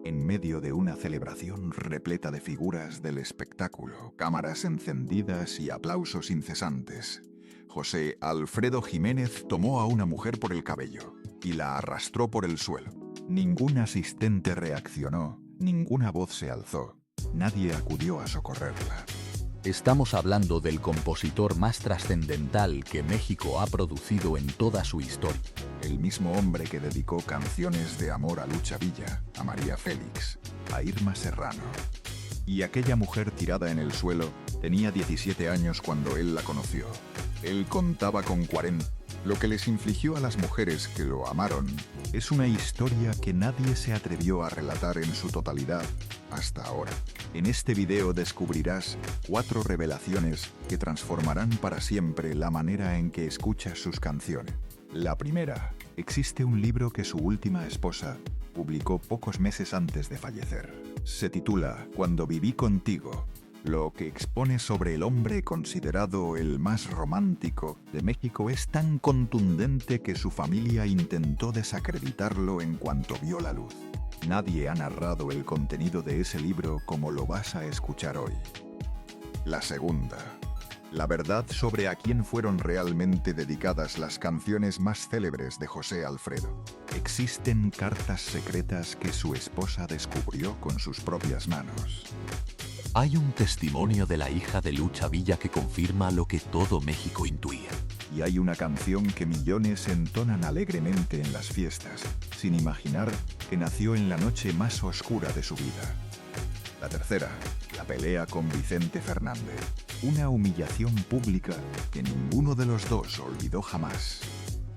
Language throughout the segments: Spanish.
En medio de una celebración repleta de figuras del espectáculo, cámaras encendidas y aplausos incesantes, José Alfredo Jiménez tomó a una mujer por el cabello y la arrastró por el suelo. Ningún asistente reaccionó, ninguna voz se alzó, nadie acudió a socorrerla. Estamos hablando del compositor más trascendental que México ha producido en toda su historia. El mismo hombre que dedicó canciones de amor a Lucha Villa, a María Félix, a Irma Serrano. Y aquella mujer tirada en el suelo tenía 17 años cuando él la conoció. Él contaba con 40. Lo que les infligió a las mujeres que lo amaron es una historia que nadie se atrevió a relatar en su totalidad hasta ahora. En este video descubrirás 4 revelaciones que transformarán para siempre la manera en que escuchas sus canciones. La primera, existe un libro que su última esposa publicó pocos meses antes de fallecer. Se titula Cuando viví contigo, lo que expone sobre el hombre considerado el más romántico de México es tan contundente que su familia intentó desacreditarlo en cuanto vio la luz. Nadie ha narrado el contenido de ese libro como lo vas a escuchar hoy. La segunda, la verdad sobre a quién fueron realmente dedicadas las canciones más célebres de José Alfredo. Existen cartas secretas que su esposa descubrió con sus propias manos. Hay un testimonio de la hija de Lucha Villa que confirma lo que todo México intuía. Y hay una canción que millones entonan alegremente en las fiestas, sin imaginar que nació en la noche más oscura de su vida. La tercera, la pelea con Vicente Fernández. Una humillación pública que ninguno de los dos olvidó jamás.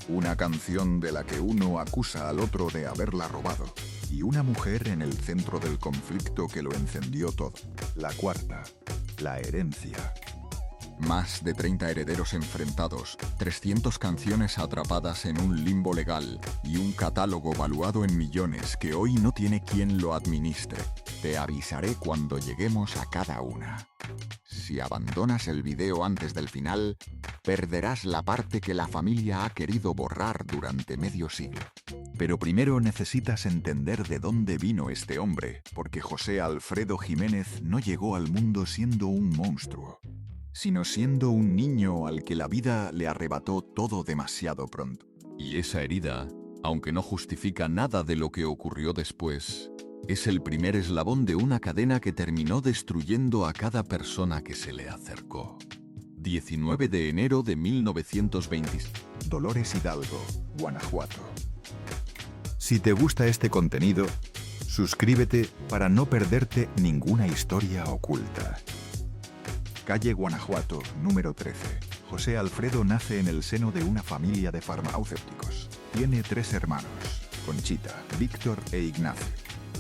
Una canción de la que uno acusa al otro de haberla robado. Y una mujer en el centro del conflicto que lo encendió todo. La cuarta, la herencia. Más de 30 herederos enfrentados, 300 canciones atrapadas en un limbo legal y un catálogo valuado en millones que hoy no tiene quien lo administre. Te avisaré cuando lleguemos a cada una. Si abandonas el video antes del final, perderás la parte que la familia ha querido borrar durante medio siglo. Pero primero necesitas entender de dónde vino este hombre, porque José Alfredo Jiménez no llegó al mundo siendo un monstruo, sino siendo un niño al que la vida le arrebató todo demasiado pronto. Y esa herida, aunque no justifica nada de lo que ocurrió después, es el primer eslabón de una cadena que terminó destruyendo a cada persona que se le acercó. 19 de enero de 1920. Dolores Hidalgo, Guanajuato. Si te gusta este contenido, suscríbete para no perderte ninguna historia oculta. Calle Guanajuato, número 13. José Alfredo nace en el seno de una familia de farmacéuticos. Tiene 3 hermanos, Conchita, Víctor e Ignacio.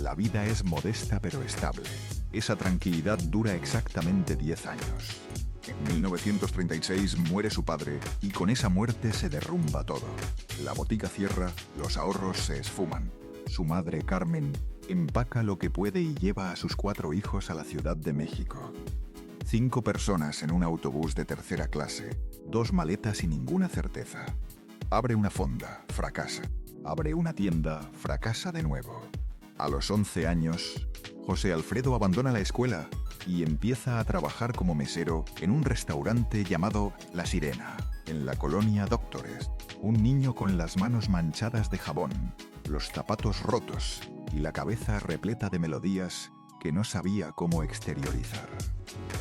La vida es modesta pero estable. Esa tranquilidad dura exactamente 10 años. En 1936 muere su padre y con esa muerte se derrumba todo. La botica cierra, los ahorros se esfuman. Su madre, Carmen, empaca lo que puede y lleva a sus 4 hijos a la Ciudad de México. 5 personas en un autobús de tercera clase, 2 maletas y ninguna certeza. Abre una fonda, fracasa. Abre una tienda, fracasa de nuevo. A los 11 años, José Alfredo abandona la escuela y empieza a trabajar como mesero en un restaurante llamado La Sirena, en la colonia Doctores. Un niño con las manos manchadas de jabón, los zapatos rotos y la cabeza repleta de melodías que no sabía cómo exteriorizar.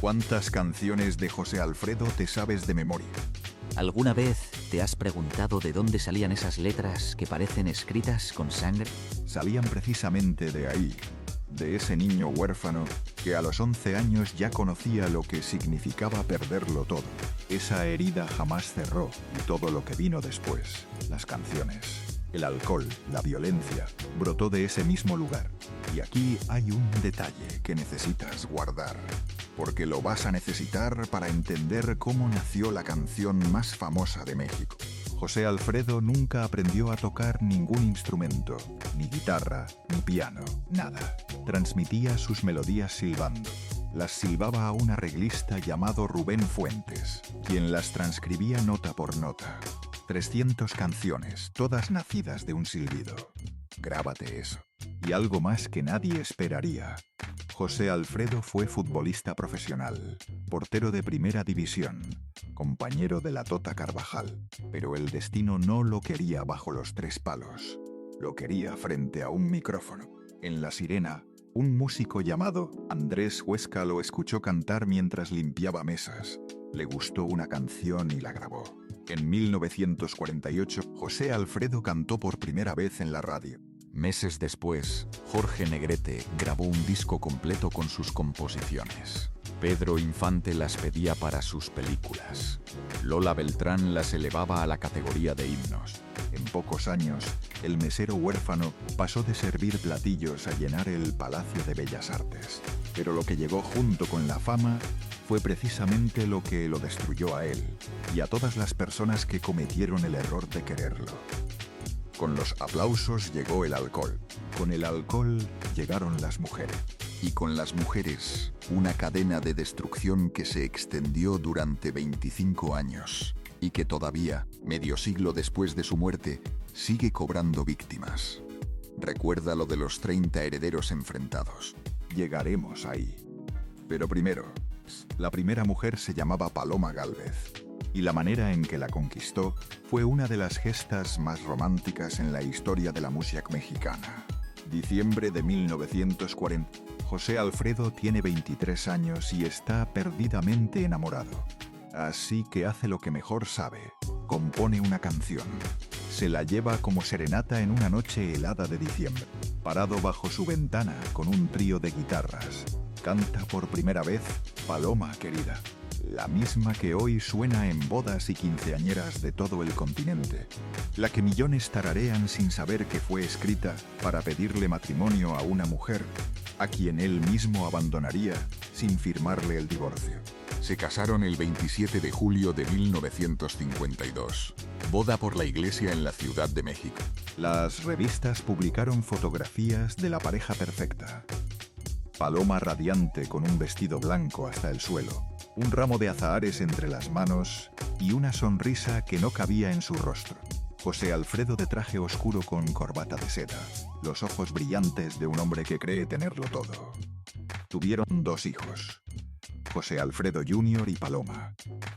¿Cuántas canciones de José Alfredo te sabes de memoria? ¿Alguna vez te has preguntado de dónde salían esas letras que parecen escritas con sangre? Salían precisamente de ahí, de ese niño huérfano que a los 11 años ya conocía lo que significaba perderlo todo. Esa herida jamás cerró y todo lo que vino después, las canciones, el alcohol, la violencia, brotó de ese mismo lugar. Y aquí hay un detalle que necesitas guardar, porque lo vas a necesitar para entender cómo nació la canción más famosa de México. José Alfredo nunca aprendió a tocar ningún instrumento, ni guitarra, ni piano, nada. Transmitía sus melodías silbando. Las silbaba a un arreglista llamado Rubén Fuentes, quien las transcribía nota por nota. 300 canciones, todas nacidas de un silbido. Grábate eso. y algo más que nadie esperaría. José Alfredo fue futbolista profesional, portero de primera división, compañero de la Tota Carvajal, pero el destino no lo quería bajo los 3 palos. Lo quería frente a un micrófono. En La Sirena, un músico llamado Andrés Huesca lo escuchó cantar mientras limpiaba mesas. Le gustó una canción y la grabó. En 1948, José Alfredo cantó por primera vez en la radio. Meses después, Jorge Negrete grabó un disco completo con sus composiciones. Pedro Infante las pedía para sus películas. Lola Beltrán las elevaba a la categoría de himnos. En pocos años, el mesero huérfano pasó de servir platillos a llenar el Palacio de Bellas Artes. Pero lo que llegó junto con la fama fue precisamente lo que lo destruyó a él y a todas las personas que cometieron el error de quererlo. Con los aplausos llegó el alcohol. Con el alcohol llegaron las mujeres. Y con las mujeres, una cadena de destrucción que se extendió durante 25 años y que todavía, medio siglo después de su muerte, sigue cobrando víctimas. Recuerda lo de los 30 herederos enfrentados. Llegaremos ahí. Pero primero, la primera mujer se llamaba Paloma Gálvez, y la manera en que la conquistó fue una de las gestas más románticas en la historia de la música mexicana. Diciembre de 1940. José Alfredo tiene 23 años y está perdidamente enamorado. Así que hace lo que mejor sabe. Compone una canción. Se la lleva como serenata en una noche helada de diciembre. Parado bajo su ventana con un trío de guitarras, canta por primera vez Paloma querida, la misma que hoy suena en bodas y quinceañeras de todo el continente, la que millones tararean sin saber que fue escrita para pedirle matrimonio a una mujer a quien él mismo abandonaría sin firmarle el divorcio. Se casaron el 27 de julio de 1952. Boda por la iglesia en la Ciudad de México. Las revistas publicaron fotografías de la pareja perfecta. Paloma radiante con un vestido blanco hasta el suelo, un ramo de azahares entre las manos y una sonrisa que no cabía en su rostro. José Alfredo de traje oscuro con corbata de seda, los ojos brillantes de un hombre que cree tenerlo todo. Tuvieron 2 hijos, José Alfredo Jr. y Paloma.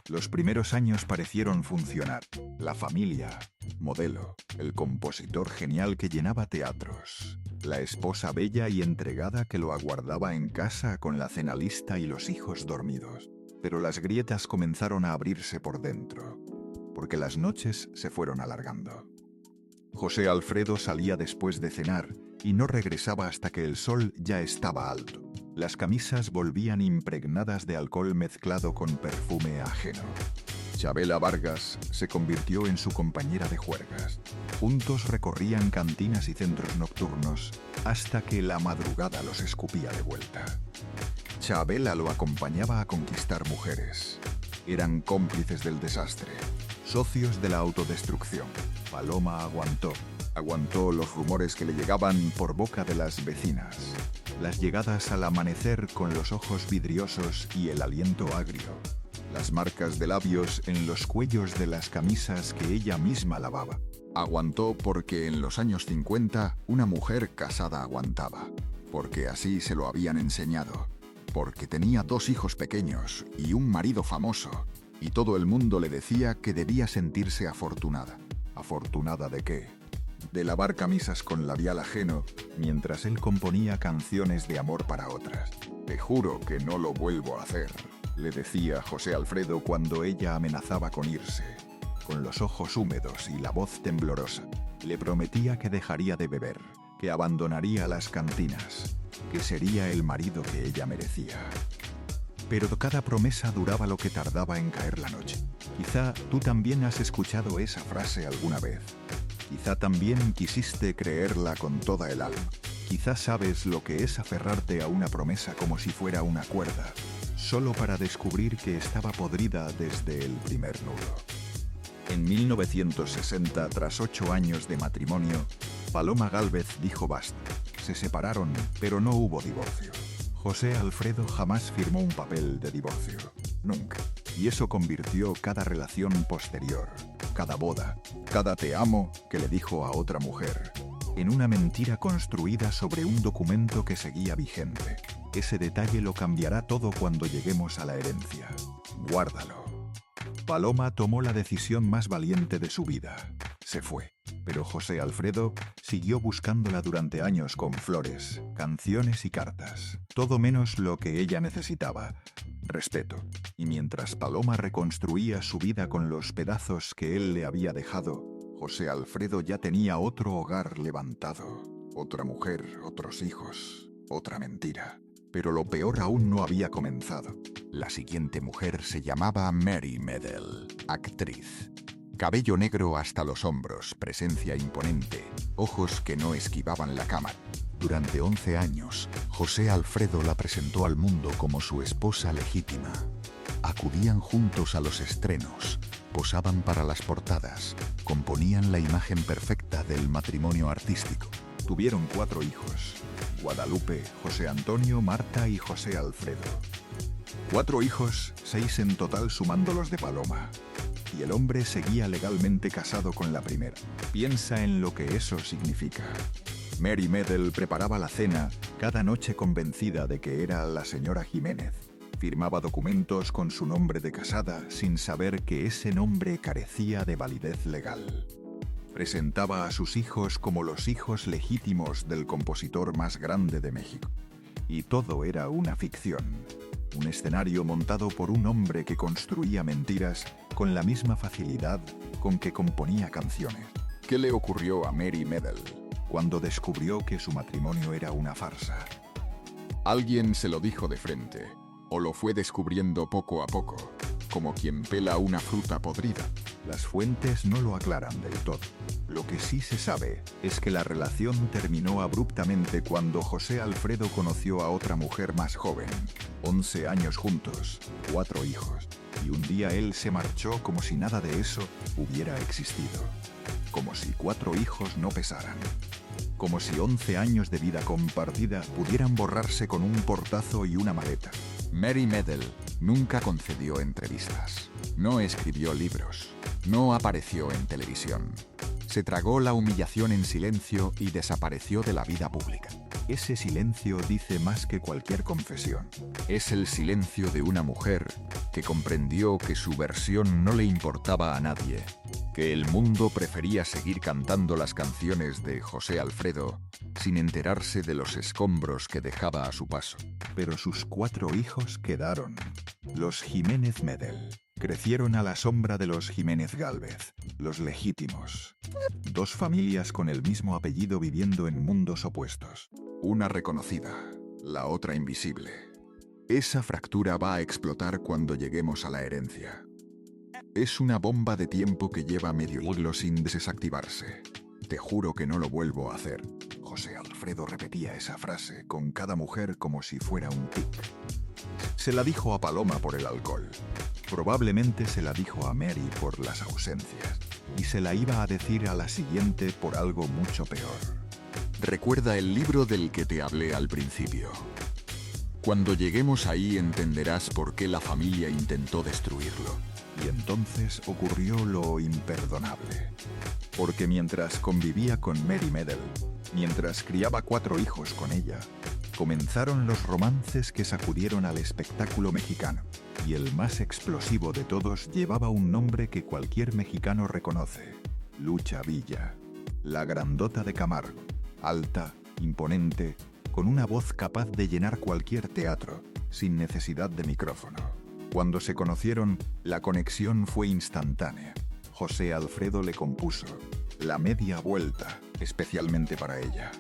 Los primeros años parecieron funcionar. La familia, modelo, el compositor genial que llenaba teatros, la esposa bella y entregada que lo aguardaba en casa con la cena lista y los hijos dormidos. Pero las grietas comenzaron a abrirse por dentro, porque las noches se fueron alargando. José Alfredo salía después de cenar y no regresaba hasta que el sol ya estaba alto. Las camisas volvían impregnadas de alcohol mezclado con perfume ajeno. Chabela Vargas se convirtió en su compañera de juergas. Juntos recorrían cantinas y centros nocturnos hasta que la madrugada los escupía de vuelta. Chabela lo acompañaba a conquistar mujeres. Eran cómplices del desastre, socios de la autodestrucción. Paloma aguantó los rumores que le llegaban por boca de las vecinas, las llegadas al amanecer con los ojos vidriosos y el aliento agrio, las marcas de labios en los cuellos de las camisas que ella misma lavaba. Aguantó porque en los años 50 una mujer casada aguantaba, porque así se lo habían enseñado, porque tenía 2 hijos pequeños y un marido famoso, y todo el mundo le decía que debía sentirse afortunada. ¿Afortunada de qué? De lavar camisas con labial ajeno mientras él componía canciones de amor para otras. Te juro que no lo vuelvo a hacer, le decía José Alfredo cuando ella amenazaba con irse. Con los ojos húmedos y la voz temblorosa, le prometía que dejaría de beber, que abandonaría las cantinas, que sería el marido que ella merecía. Pero cada promesa duraba lo que tardaba en caer la noche. Quizá tú también has escuchado esa frase alguna vez. Quizá también quisiste creerla con toda el alma. Quizá sabes lo que es aferrarte a una promesa como si fuera una cuerda, solo para descubrir que estaba podrida desde el primer nudo. En 1960, tras 8 años de matrimonio, Paloma Gálvez dijo basta. Se separaron, pero no hubo divorcio. José Alfredo jamás firmó un papel de divorcio. Nunca. Y eso convirtió cada relación posterior, cada boda, cada te amo que le dijo a otra mujer, en una mentira construida sobre un documento que seguía vigente. Ese detalle lo cambiará todo cuando lleguemos a la herencia. Guárdalo. Paloma tomó la decisión más valiente de su vida. Se fue. Pero José Alfredo siguió buscándola durante años con flores, canciones y cartas. Todo menos lo que ella necesitaba: respeto. Y mientras Paloma reconstruía su vida con los pedazos que él le había dejado, José Alfredo ya tenía otro hogar levantado. Otra mujer, otros hijos, otra mentira. Pero lo peor aún no había comenzado. La siguiente mujer se llamaba Mary Medel, actriz. Cabello negro hasta los hombros, presencia imponente, ojos que no esquivaban la cámara. Durante 11 años, José Alfredo la presentó al mundo como su esposa legítima. Acudían juntos a los estrenos, posaban para las portadas, componían la imagen perfecta del matrimonio artístico. Tuvieron 4 hijos: Guadalupe, José Antonio, Marta y José Alfredo. 4 hijos, 6 en total sumando los de Paloma. Y el hombre seguía legalmente casado con la primera. Piensa en lo que eso significa. Mary Medel preparaba la cena cada noche convencida de que era la señora Jiménez. Firmaba documentos con su nombre de casada sin saber que ese nombre carecía de validez legal. Presentaba a sus hijos como los hijos legítimos del compositor más grande de México. Y todo era una ficción. Un escenario montado por un hombre que construía mentiras con la misma facilidad con que componía canciones. ¿Qué le ocurrió a Mary Medel? Cuando descubrió que su matrimonio era una farsa. Alguien se lo dijo de frente, o lo fue descubriendo poco a poco, como quien pela una fruta podrida. Las fuentes no lo aclaran del todo. Lo que sí se sabe es que la relación terminó abruptamente cuando José Alfredo conoció a otra mujer más joven. 11 años juntos, 4 hijos. Y un día él se marchó como si nada de eso hubiera existido. Como si 4 hijos no pesaran. Como si 11 años de vida compartida pudieran borrarse con un portazo y una maleta. Mary Medel nunca concedió entrevistas, no escribió libros, no apareció en televisión. Se tragó la humillación en silencio y desapareció de la vida pública. Ese silencio dice más que cualquier confesión. Es el silencio de una mujer que comprendió que su versión no le importaba a nadie, que el mundo prefería seguir cantando las canciones de José Alfredo sin enterarse de los escombros que dejaba a su paso. Pero sus 4 hijos quedaron. Los Jiménez Medel. Crecieron a la sombra de los Jiménez Gálvez, los legítimos. 2 familias con el mismo apellido viviendo en mundos opuestos. Una reconocida, la otra invisible. Esa fractura va a explotar cuando lleguemos a la herencia. Es una bomba de tiempo que lleva medio siglo sin desactivarse. Te juro que no lo vuelvo a hacer. José Alfredo repetía esa frase con cada mujer como si fuera un tic. Se la dijo a Paloma por el alcohol. Probablemente se la dijo a Mary por las ausencias. Y se la iba a decir a la siguiente por algo mucho peor. Recuerda el libro del que te hablé al principio. Cuando lleguemos ahí entenderás por qué la familia intentó destruirlo. Y entonces ocurrió lo imperdonable. Porque mientras convivía con Mary Medel, mientras criaba 4 hijos con ella, comenzaron los romances que sacudieron al espectáculo mexicano. Y el más explosivo de todos llevaba un nombre que cualquier mexicano reconoce: Lucha Villa. La grandota de Camargo. Alta, imponente, con una voz capaz de llenar cualquier teatro, sin necesidad de micrófono. Cuando se conocieron, la conexión fue instantánea. José Alfredo le compuso La Media Vuelta, especialmente para ella.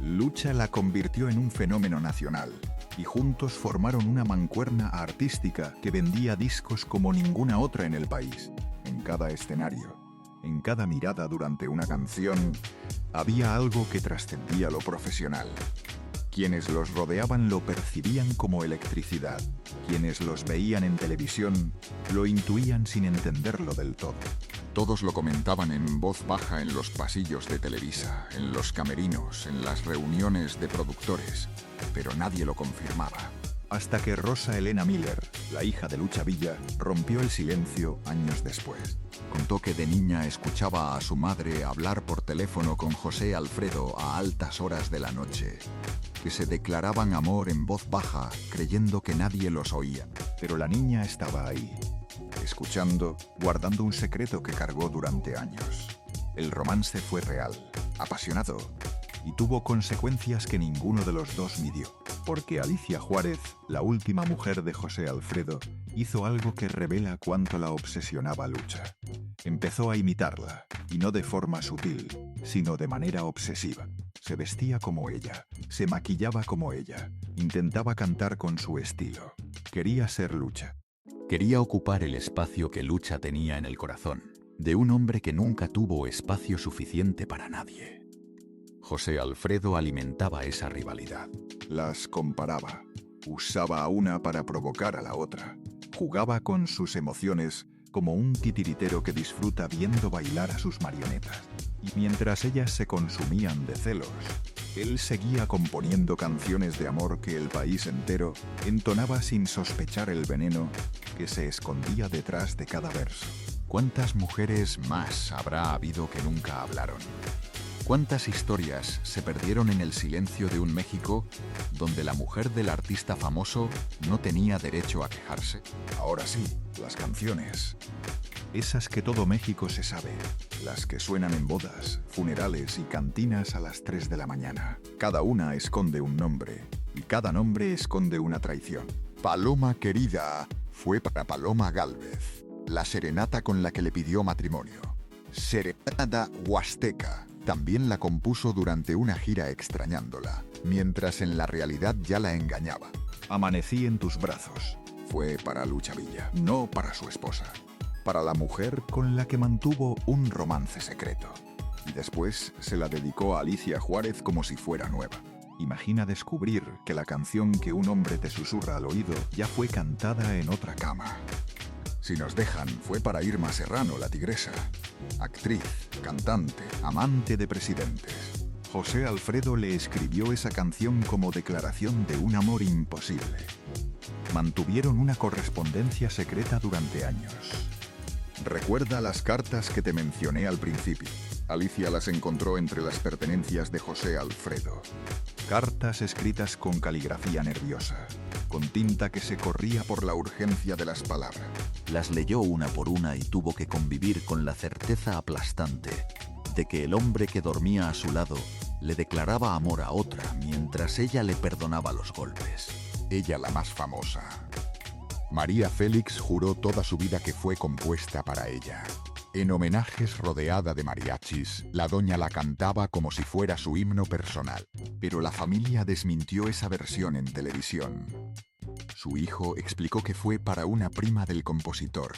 Lucha la convirtió en un fenómeno nacional, y juntos formaron una mancuerna artística que vendía discos como ninguna otra en el país. En cada escenario, en cada mirada durante una canción, había algo que trascendía lo profesional. Quienes los rodeaban lo percibían como electricidad. Quienes los veían en televisión lo intuían sin entenderlo del todo. Todos lo comentaban en voz baja en los pasillos de Televisa, en los camerinos, en las reuniones de productores, pero nadie lo confirmaba. Hasta que Rosa Elena Miller, la hija de Lucha Villa, rompió el silencio años después. contó que de niña escuchaba a su madre hablar por teléfono con José Alfredo a altas horas de la noche, que se declaraban amor en voz baja, creyendo que nadie los oía. Pero la niña estaba ahí, escuchando, guardando un secreto que cargó durante años. El romance fue real, apasionado, y tuvo consecuencias que ninguno de los dos midió. Porque Alicia Juárez, la última mujer de José Alfredo, hizo algo que revela cuánto la obsesionaba Lucha. Empezó a imitarla, y no de forma sutil, sino de manera obsesiva. Se vestía como ella, se maquillaba como ella, intentaba cantar con su estilo. Quería ser Lucha. Quería ocupar el espacio que Lucha tenía en el corazón, de un hombre que nunca tuvo espacio suficiente para nadie. José Alfredo alimentaba esa rivalidad. Las comparaba, usaba a una para provocar a la otra. Jugaba con sus emociones como un titiritero que disfruta viendo bailar a sus marionetas. Y mientras ellas se consumían de celos, él seguía componiendo canciones de amor que el país entero entonaba sin sospechar el veneno que se escondía detrás de cada verso. ¿Cuántas mujeres más habrá habido que nunca hablaron? ¿Cuántas historias se perdieron en el silencio de un México donde la mujer del artista famoso no tenía derecho a quejarse? Ahora sí, las canciones. Esas que todo México se sabe. Las que suenan en bodas, funerales y cantinas a las 3 de la mañana. Cada una esconde un nombre, y cada nombre esconde una traición. Paloma querida fue para Paloma Gálvez, la serenata con la que le pidió matrimonio. Serenata Huasteca. También la compuso durante una gira extrañándola, mientras en la realidad ya la engañaba. Amanecí en tus brazos. Fue para Lucha Villa, no para su esposa. Para la mujer con la que mantuvo un romance secreto. Y después se la dedicó a Alicia Juárez como si fuera nueva. Imagina descubrir que la canción que un hombre te susurra al oído ya fue cantada en otra cama. Si nos dejan, fue para Irma Serrano, la tigresa. Actriz, cantante, amante de presidentes. José Alfredo le escribió esa canción como declaración de un amor imposible. Mantuvieron una correspondencia secreta durante años. Recuerda las cartas que te mencioné al principio. Alicia las encontró entre las pertenencias de José Alfredo. Cartas escritas con caligrafía nerviosa, con tinta que se corría por la urgencia de las palabras. Las leyó una por una y tuvo que convivir con la certeza aplastante de que el hombre que dormía a su lado le declaraba amor a otra mientras ella le perdonaba los golpes. Ella la más famosa. María Félix juró toda su vida que fue compuesta para ella. En homenajes rodeada de mariachis, la doña la cantaba como si fuera su himno personal. Pero la familia desmintió esa versión en televisión. Su hijo explicó que fue para una prima del compositor.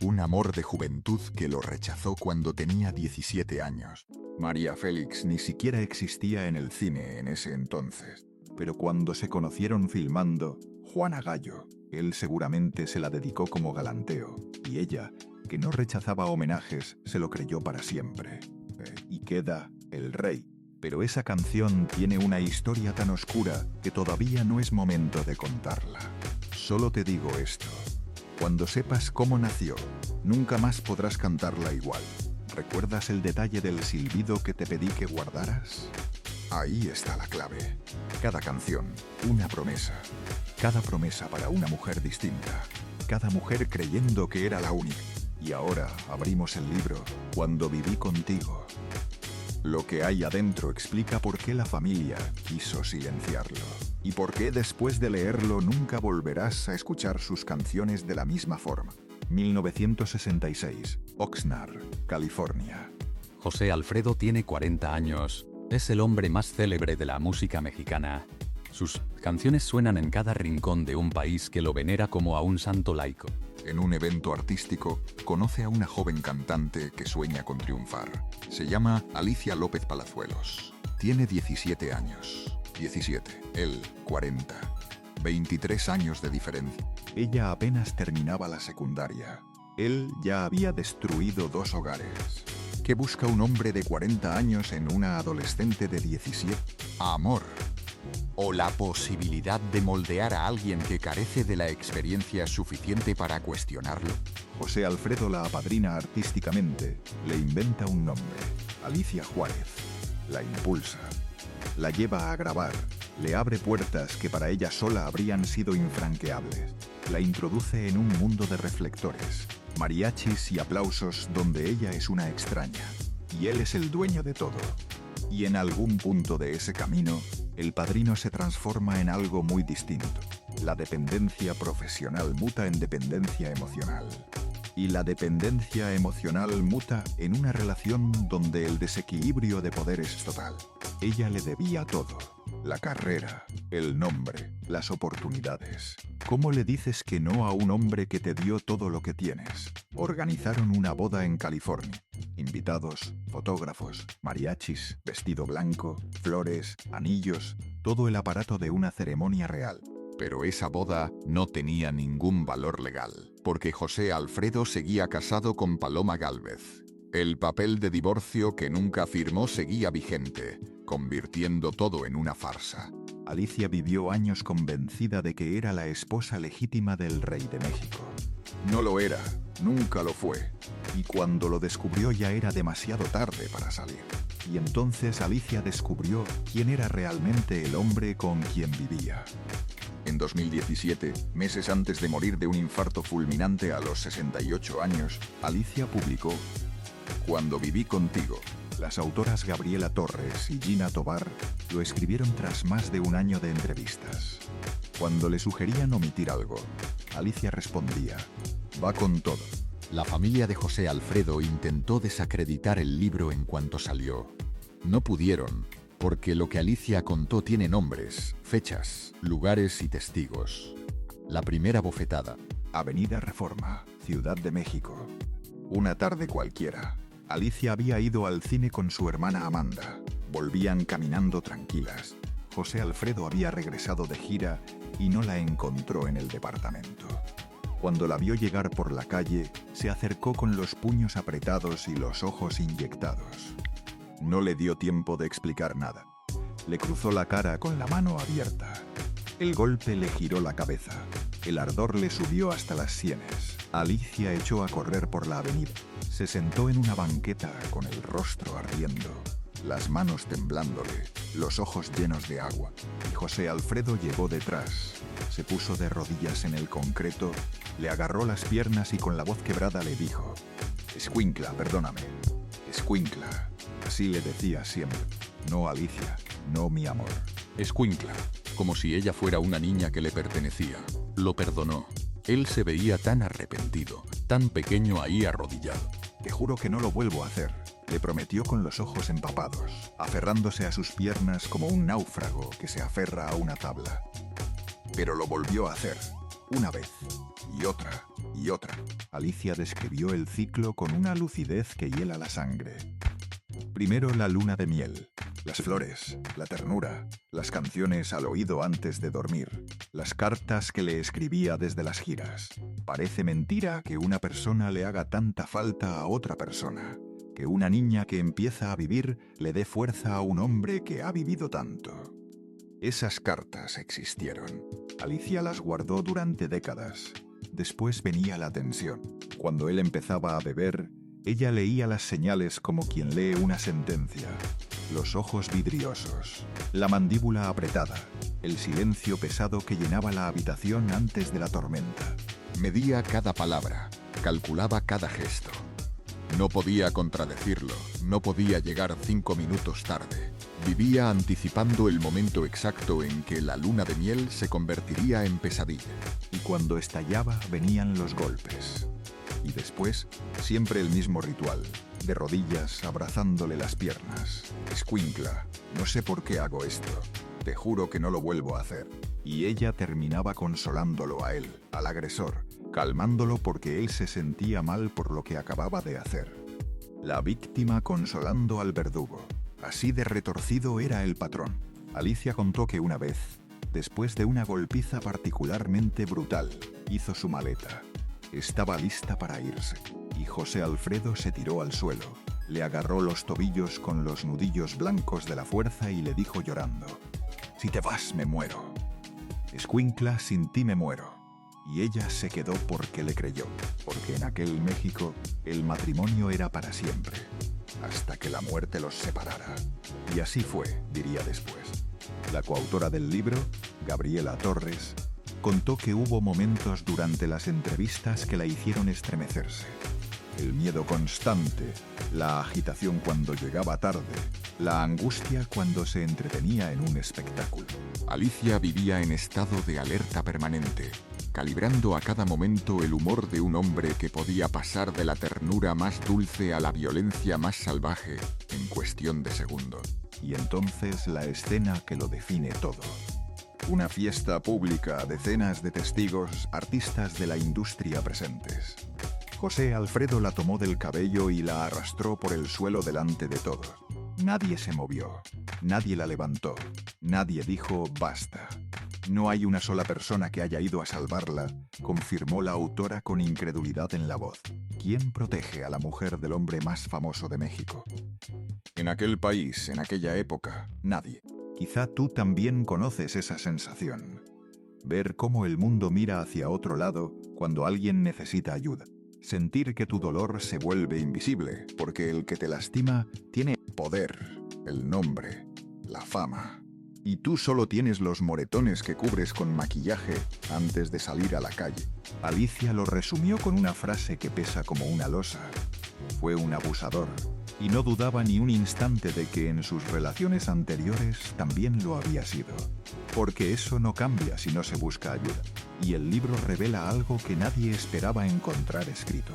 Un amor de juventud que lo rechazó cuando tenía 17 años. María Félix ni siquiera existía en el cine en ese entonces. Pero cuando se conocieron filmando Juana Gallo, él seguramente se la dedicó como galanteo. Y ella, que no rechazaba homenajes, se lo creyó para siempre. Y queda El Rey. Pero esa canción tiene una historia tan oscura que todavía no es momento de contarla. Solo te digo esto. Cuando sepas cómo nació, nunca más podrás cantarla igual. ¿Recuerdas el detalle del silbido que te pedí que guardaras? Ahí está la clave. Cada canción, una promesa. Cada promesa para una mujer distinta. Cada mujer creyendo que era la única. Y ahora abrimos el libro, Cuando viví contigo. Lo que hay adentro explica por qué la familia quiso silenciarlo. Y por qué después de leerlo nunca volverás a escuchar sus canciones de la misma forma. 1966, Oxnard, California. José Alfredo tiene 40 años. Es el hombre más célebre de la música mexicana. Sus canciones suenan en cada rincón de un país que lo venera como a un santo laico. En un evento artístico, conoce a una joven cantante que sueña con triunfar. Se llama Alicia López Palazuelos. Tiene 17 años. 17. Él, 40. 23 años de diferencia. Ella apenas terminaba la secundaria. Él ya había destruido 2 hogares. ¿Qué busca un hombre de 40 años en una adolescente de 17? Amor. o la posibilidad de moldear a alguien que carece de la experiencia suficiente para cuestionarlo? José Alfredo la apadrina artísticamente, le inventa un nombre, Alicia Juárez, la impulsa, la lleva a grabar, le abre puertas que para ella sola habrían sido infranqueables, la introduce en un mundo de reflectores, mariachis y aplausos donde ella es una extraña, y él es el dueño de todo. Y en algún punto de ese camino, el padrino se transforma en algo muy distinto. La dependencia profesional muta en dependencia emocional. Y la dependencia emocional muta en una relación donde el desequilibrio de poder es total. Ella le debía todo. La carrera, el nombre, las oportunidades. ¿Cómo le dices que no a un hombre que te dio todo lo que tienes? Organizaron una boda en California. Invitados, fotógrafos, mariachis, vestido blanco, flores, anillos, todo el aparato de una ceremonia real. Pero esa boda no tenía ningún valor legal, porque José Alfredo seguía casado con Paloma Gálvez. El papel de divorcio que nunca firmó seguía vigente, convirtiendo todo en una farsa. Alicia vivió años convencida de que era la esposa legítima del rey de México. No lo era, nunca lo fue. Y cuando lo descubrió ya era demasiado tarde para salir. Y entonces Alicia descubrió quién era realmente el hombre con quien vivía. En 2017, meses antes de morir de un infarto fulminante a los 68 años, Alicia publicó Cuando viví contigo. Las autoras Gabriela Torres y Gina Tobar lo escribieron tras más de un año de entrevistas. Cuando le sugerían omitir algo, Alicia respondía, va con todo. La familia de José Alfredo intentó desacreditar el libro en cuanto salió. No pudieron, porque lo que Alicia contó tiene nombres, fechas, lugares y testigos. La primera bofetada. Avenida Reforma, Ciudad de México. Una tarde cualquiera. Alicia había ido al cine con su hermana Amanda. Volvían caminando tranquilas. José Alfredo había regresado de gira y no la encontró en el departamento. Cuando la vio llegar por la calle, se acercó con los puños apretados y los ojos inyectados. No le dio tiempo de explicar nada. Le cruzó la cara con la mano abierta. El golpe le giró la cabeza. El ardor le subió hasta las sienes. Alicia echó a correr por la avenida. Se sentó en una banqueta con el rostro ardiendo, las manos temblándole, los ojos llenos de agua. Y José Alfredo llegó detrás. Se puso de rodillas en el concreto, le agarró las piernas y con la voz quebrada le dijo, escuincla, perdóname. Escuincla. Así le decía siempre. No, Alicia, no, mi amor. Escuincla, como si ella fuera una niña que le pertenecía. Lo perdonó. Él se veía tan arrepentido, tan pequeño ahí arrodillado. Te juro que no lo vuelvo a hacer, le prometió con los ojos empapados, aferrándose a sus piernas como un náufrago que se aferra a una tabla. Pero lo volvió a hacer, una vez, y otra, y otra. Alicia describió el ciclo con una lucidez que hiela la sangre. Primero la luna de miel, las flores, la ternura, las canciones al oído antes de dormir, las cartas que le escribía desde las giras. Parece mentira que una persona le haga tanta falta a otra persona, que una niña que empieza a vivir le dé fuerza a un hombre que ha vivido tanto. Esas cartas existieron. Alicia las guardó durante décadas. Después venía la tensión. Cuando él empezaba a beber, ella leía las señales como quien lee una sentencia. Los ojos vidriosos, la mandíbula apretada, el silencio pesado que llenaba la habitación antes de la tormenta. Medía cada palabra, calculaba cada gesto. No podía contradecirlo, no podía llegar 5 minutos tarde. Vivía anticipando el momento exacto en que la luna de miel se convertiría en pesadilla. Y cuando estallaba venían los golpes. Y después, siempre el mismo ritual, de rodillas abrazándole las piernas. Escuincla, no sé por qué hago esto, te juro que no lo vuelvo a hacer. Y ella terminaba consolándolo a él, al agresor, calmándolo porque él se sentía mal por lo que acababa de hacer. La víctima consolando al verdugo. Así de retorcido era el patrón. Alicia contó que una vez, después de una golpiza particularmente brutal, hizo su maleta. Estaba lista para irse, y José Alfredo se tiró al suelo, le agarró los tobillos con los nudillos blancos de la fuerza y le dijo llorando, Si te vas, me muero. Escuincla, sin ti me muero. Y ella se quedó porque le creyó, porque en aquel México el matrimonio era para siempre, hasta que la muerte los separara. Y así fue, diría después. La coautora del libro, Gabriela Torres, contó que hubo momentos durante las entrevistas que la hicieron estremecerse. El miedo constante, la agitación cuando llegaba tarde, la angustia cuando se entretenía en un espectáculo. Alicia vivía en estado de alerta permanente, calibrando a cada momento el humor de un hombre que podía pasar de la ternura más dulce a la violencia más salvaje en cuestión de segundos. Y entonces la escena que lo define todo. Una fiesta pública, decenas de testigos, artistas de la industria presentes. José Alfredo la tomó del cabello y la arrastró por el suelo delante de todos. Nadie se movió, nadie la levantó, nadie dijo basta. No hay una sola persona que haya ido a salvarla, confirmó la autora con incredulidad en la voz. ¿Quién protege a la mujer del hombre más famoso de México? En aquel país, en aquella época, nadie. Quizá tú también conoces esa sensación. Ver cómo el mundo mira hacia otro lado cuando alguien necesita ayuda. Sentir que tu dolor se vuelve invisible, porque el que te lastima tiene poder, el nombre, la fama. Y tú solo tienes los moretones que cubres con maquillaje antes de salir a la calle. Alicia lo resumió con una frase que pesa como una losa. Fue un abusador, y no dudaba ni un instante de que en sus relaciones anteriores también lo había sido. Porque eso no cambia si no se busca ayuda. Y el libro revela algo que nadie esperaba encontrar escrito.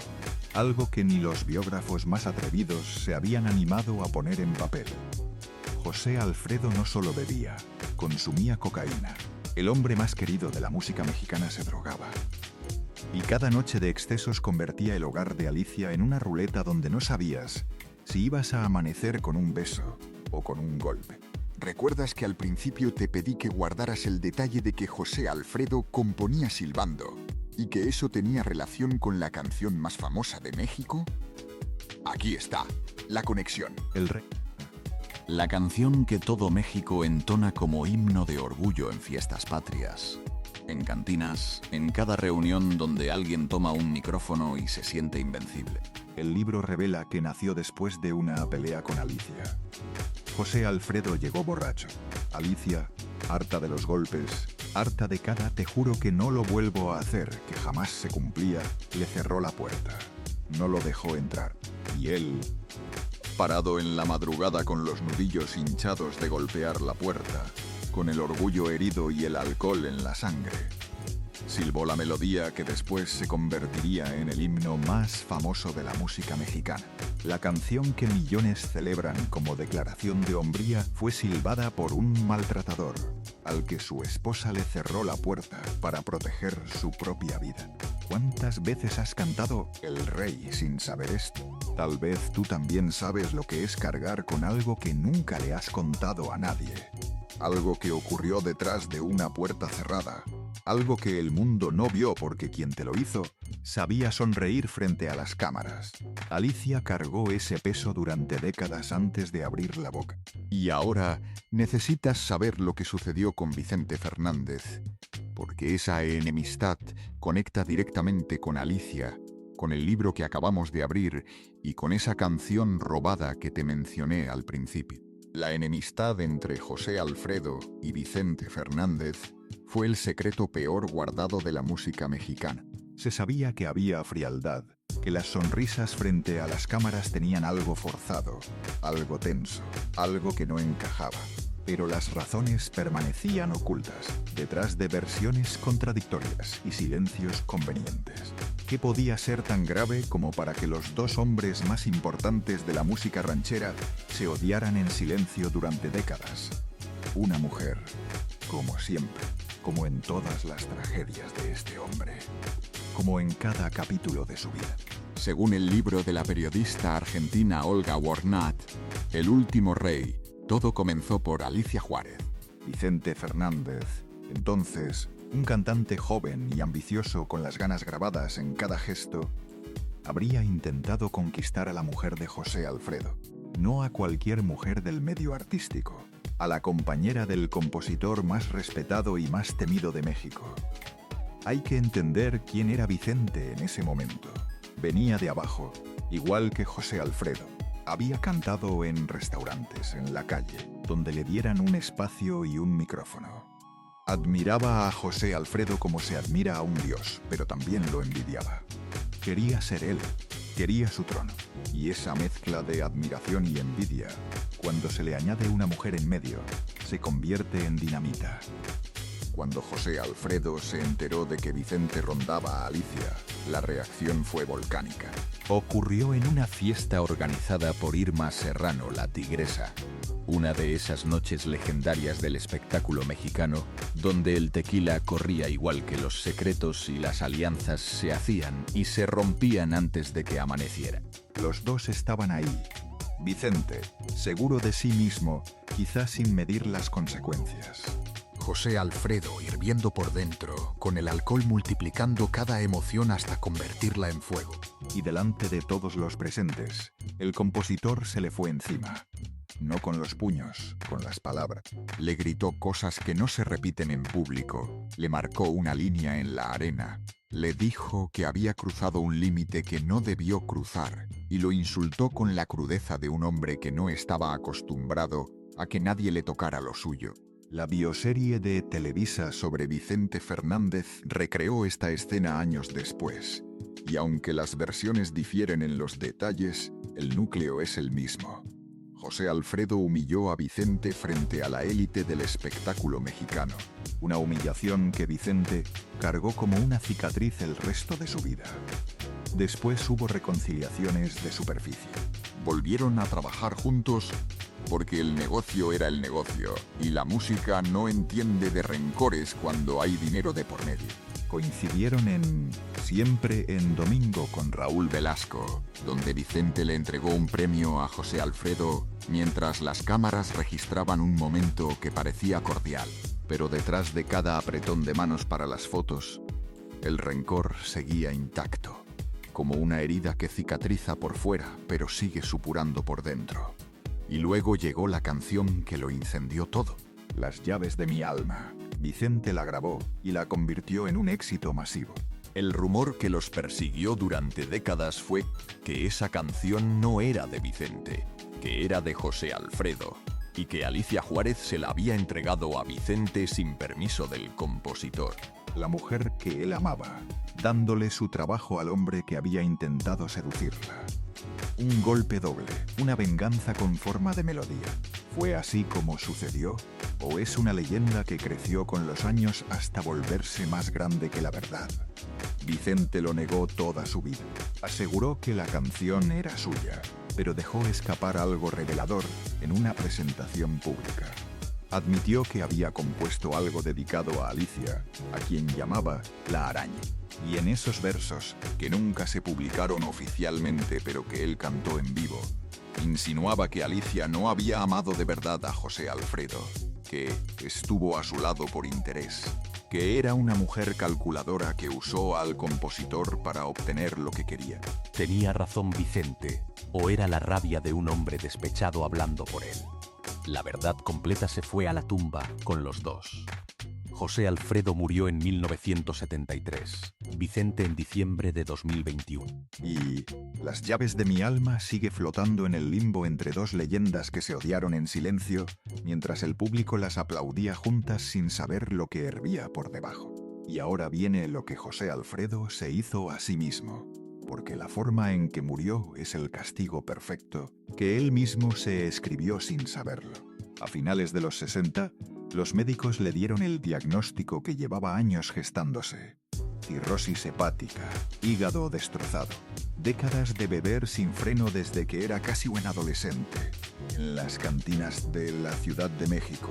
Algo que ni los biógrafos más atrevidos se habían animado a poner en papel. José Alfredo no solo bebía, consumía cocaína. El hombre más querido de la música mexicana se drogaba. Y cada noche de excesos convertía el hogar de Alicia en una ruleta donde no sabías si ibas a amanecer con un beso o con un golpe. ¿Recuerdas que al principio te pedí que guardaras el detalle de que José Alfredo componía silbando y que eso tenía relación con la canción más famosa de México? Aquí está, la conexión. El rey. La canción que todo México entona como himno de orgullo en fiestas patrias, en cantinas, en cada reunión donde alguien toma un micrófono y se siente invencible. El libro revela que nació después de una pelea con Alicia. José Alfredo llegó borracho. Alicia, harta de los golpes, harta de cada "te juro que no lo vuelvo a hacer", que jamás se cumplía, le cerró la puerta. No lo dejó entrar. Y él, parado en la madrugada con los nudillos hinchados de golpear la puerta, con el orgullo herido y el alcohol en la sangre, silbó la melodía que después se convertiría en el himno más famoso de la música mexicana. La canción que millones celebran como declaración de hombría fue silbada por un maltratador, al que su esposa le cerró la puerta para proteger su propia vida. ¿Cuántas veces has cantado El Rey sin saber esto? Tal vez tú también sabes lo que es cargar con algo que nunca le has contado a nadie. Algo que ocurrió detrás de una puerta cerrada. Algo que el mundo no vio porque quien te lo hizo sabía sonreír frente a las cámaras. Alicia cargó ese peso durante décadas antes de abrir la boca. Y ahora necesitas saber lo que sucedió con Vicente Fernández, porque esa enemistad conecta directamente con Alicia, con el libro que acabamos de abrir y con esa canción robada que te mencioné al principio. La enemistad entre José Alfredo y Vicente Fernández fue el secreto peor guardado de la música mexicana. Se sabía que había frialdad, que las sonrisas frente a las cámaras tenían algo forzado, algo tenso, algo que no encajaba. Pero las razones permanecían ocultas, detrás de versiones contradictorias y silencios convenientes. ¿Qué podía ser tan grave como para que los dos hombres más importantes de la música ranchera se odiaran en silencio durante décadas? Una mujer, como siempre, como en todas las tragedias de este hombre, como en cada capítulo de su vida. Según el libro de la periodista argentina Olga Warnat, El último rey, todo comenzó por Alicia Juárez. Vicente Fernández, entonces un cantante joven y ambicioso con las ganas grabadas en cada gesto, habría intentado conquistar a la mujer de José Alfredo. No a cualquier mujer del medio artístico, a la compañera del compositor más respetado y más temido de México. Hay que entender quién era Vicente en ese momento. Venía de abajo, igual que José Alfredo. Había cantado en restaurantes, en la calle, donde le dieran un espacio y un micrófono. Admiraba a José Alfredo como se admira a un dios, pero también lo envidiaba. Quería ser él, quería su trono. Y esa mezcla de admiración y envidia, cuando se le añade una mujer en medio, se convierte en dinamita. Cuando José Alfredo se enteró de que Vicente rondaba a Alicia, la reacción fue volcánica. Ocurrió en una fiesta organizada por Irma Serrano, la Tigresa, una de esas noches legendarias del espectáculo mexicano, donde el tequila corría igual que los secretos y las alianzas se hacían y se rompían antes de que amaneciera. Los dos estaban ahí. Vicente, seguro de sí mismo, quizás sin medir las consecuencias. José Alfredo hirviendo por dentro, con el alcohol multiplicando cada emoción hasta convertirla en fuego. Y delante de todos los presentes, el compositor se le fue encima. No con los puños, con las palabras. Le gritó cosas que no se repiten en público, le marcó una línea en la arena, le dijo que había cruzado un límite que no debió cruzar y lo insultó con la crudeza de un hombre que no estaba acostumbrado a que nadie le tocara lo suyo. La bioserie de Televisa sobre Vicente Fernández recreó esta escena años después, y aunque las versiones difieren en los detalles, el núcleo es el mismo. José Alfredo humilló a Vicente frente a la élite del espectáculo mexicano. Una humillación que Vicente cargó como una cicatriz el resto de su vida. Después hubo reconciliaciones de superficie. Volvieron a trabajar juntos porque el negocio era el negocio y la música no entiende de rencores cuando hay dinero de por medio. Coincidieron Siempre en Domingo con Raúl Velasco, donde Vicente le entregó un premio a José Alfredo mientras las cámaras registraban un momento que parecía cordial. Pero detrás de cada apretón de manos para las fotos, el rencor seguía intacto, como una herida que cicatriza por fuera pero sigue supurando por dentro. Y luego llegó la canción que lo incendió todo. Las llaves de mi alma. Vicente la grabó y la convirtió en un éxito masivo. El rumor que los persiguió durante décadas fue que esa canción no era de Vicente, que era de José Alfredo, y que Alicia Juárez se la había entregado a Vicente sin permiso del compositor. La mujer que él amaba, dándole su trabajo al hombre que había intentado seducirla. Un golpe doble, una venganza con forma de melodía. ¿Fue así como sucedió? ¿O es una leyenda que creció con los años hasta volverse más grande que la verdad? Vicente lo negó toda su vida. Aseguró que la canción era suya, pero dejó escapar algo revelador en una presentación pública. Admitió que había compuesto algo dedicado a Alicia, a quien llamaba La Araña. Y en esos versos, que nunca se publicaron oficialmente pero que él cantó en vivo, insinuaba que Alicia no había amado de verdad a José Alfredo, que estuvo a su lado por interés, que era una mujer calculadora que usó al compositor para obtener lo que quería. ¿Tenía razón Vicente, o era la rabia de un hombre despechado hablando por él? La verdad completa se fue a la tumba con los dos. José Alfredo murió en 1973, Vicente en diciembre de 2021. Y Las llaves de mi alma sigue flotando en el limbo entre dos leyendas que se odiaron en silencio, mientras el público las aplaudía juntas sin saber lo que hervía por debajo. Y ahora viene lo que José Alfredo se hizo a sí mismo, porque la forma en que murió es el castigo perfecto que él mismo se escribió sin saberlo. A finales de los 60, los médicos le dieron el diagnóstico que llevaba años gestándose: cirrosis hepática, hígado destrozado, décadas de beber sin freno desde que era casi un adolescente, en las cantinas de la Ciudad de México,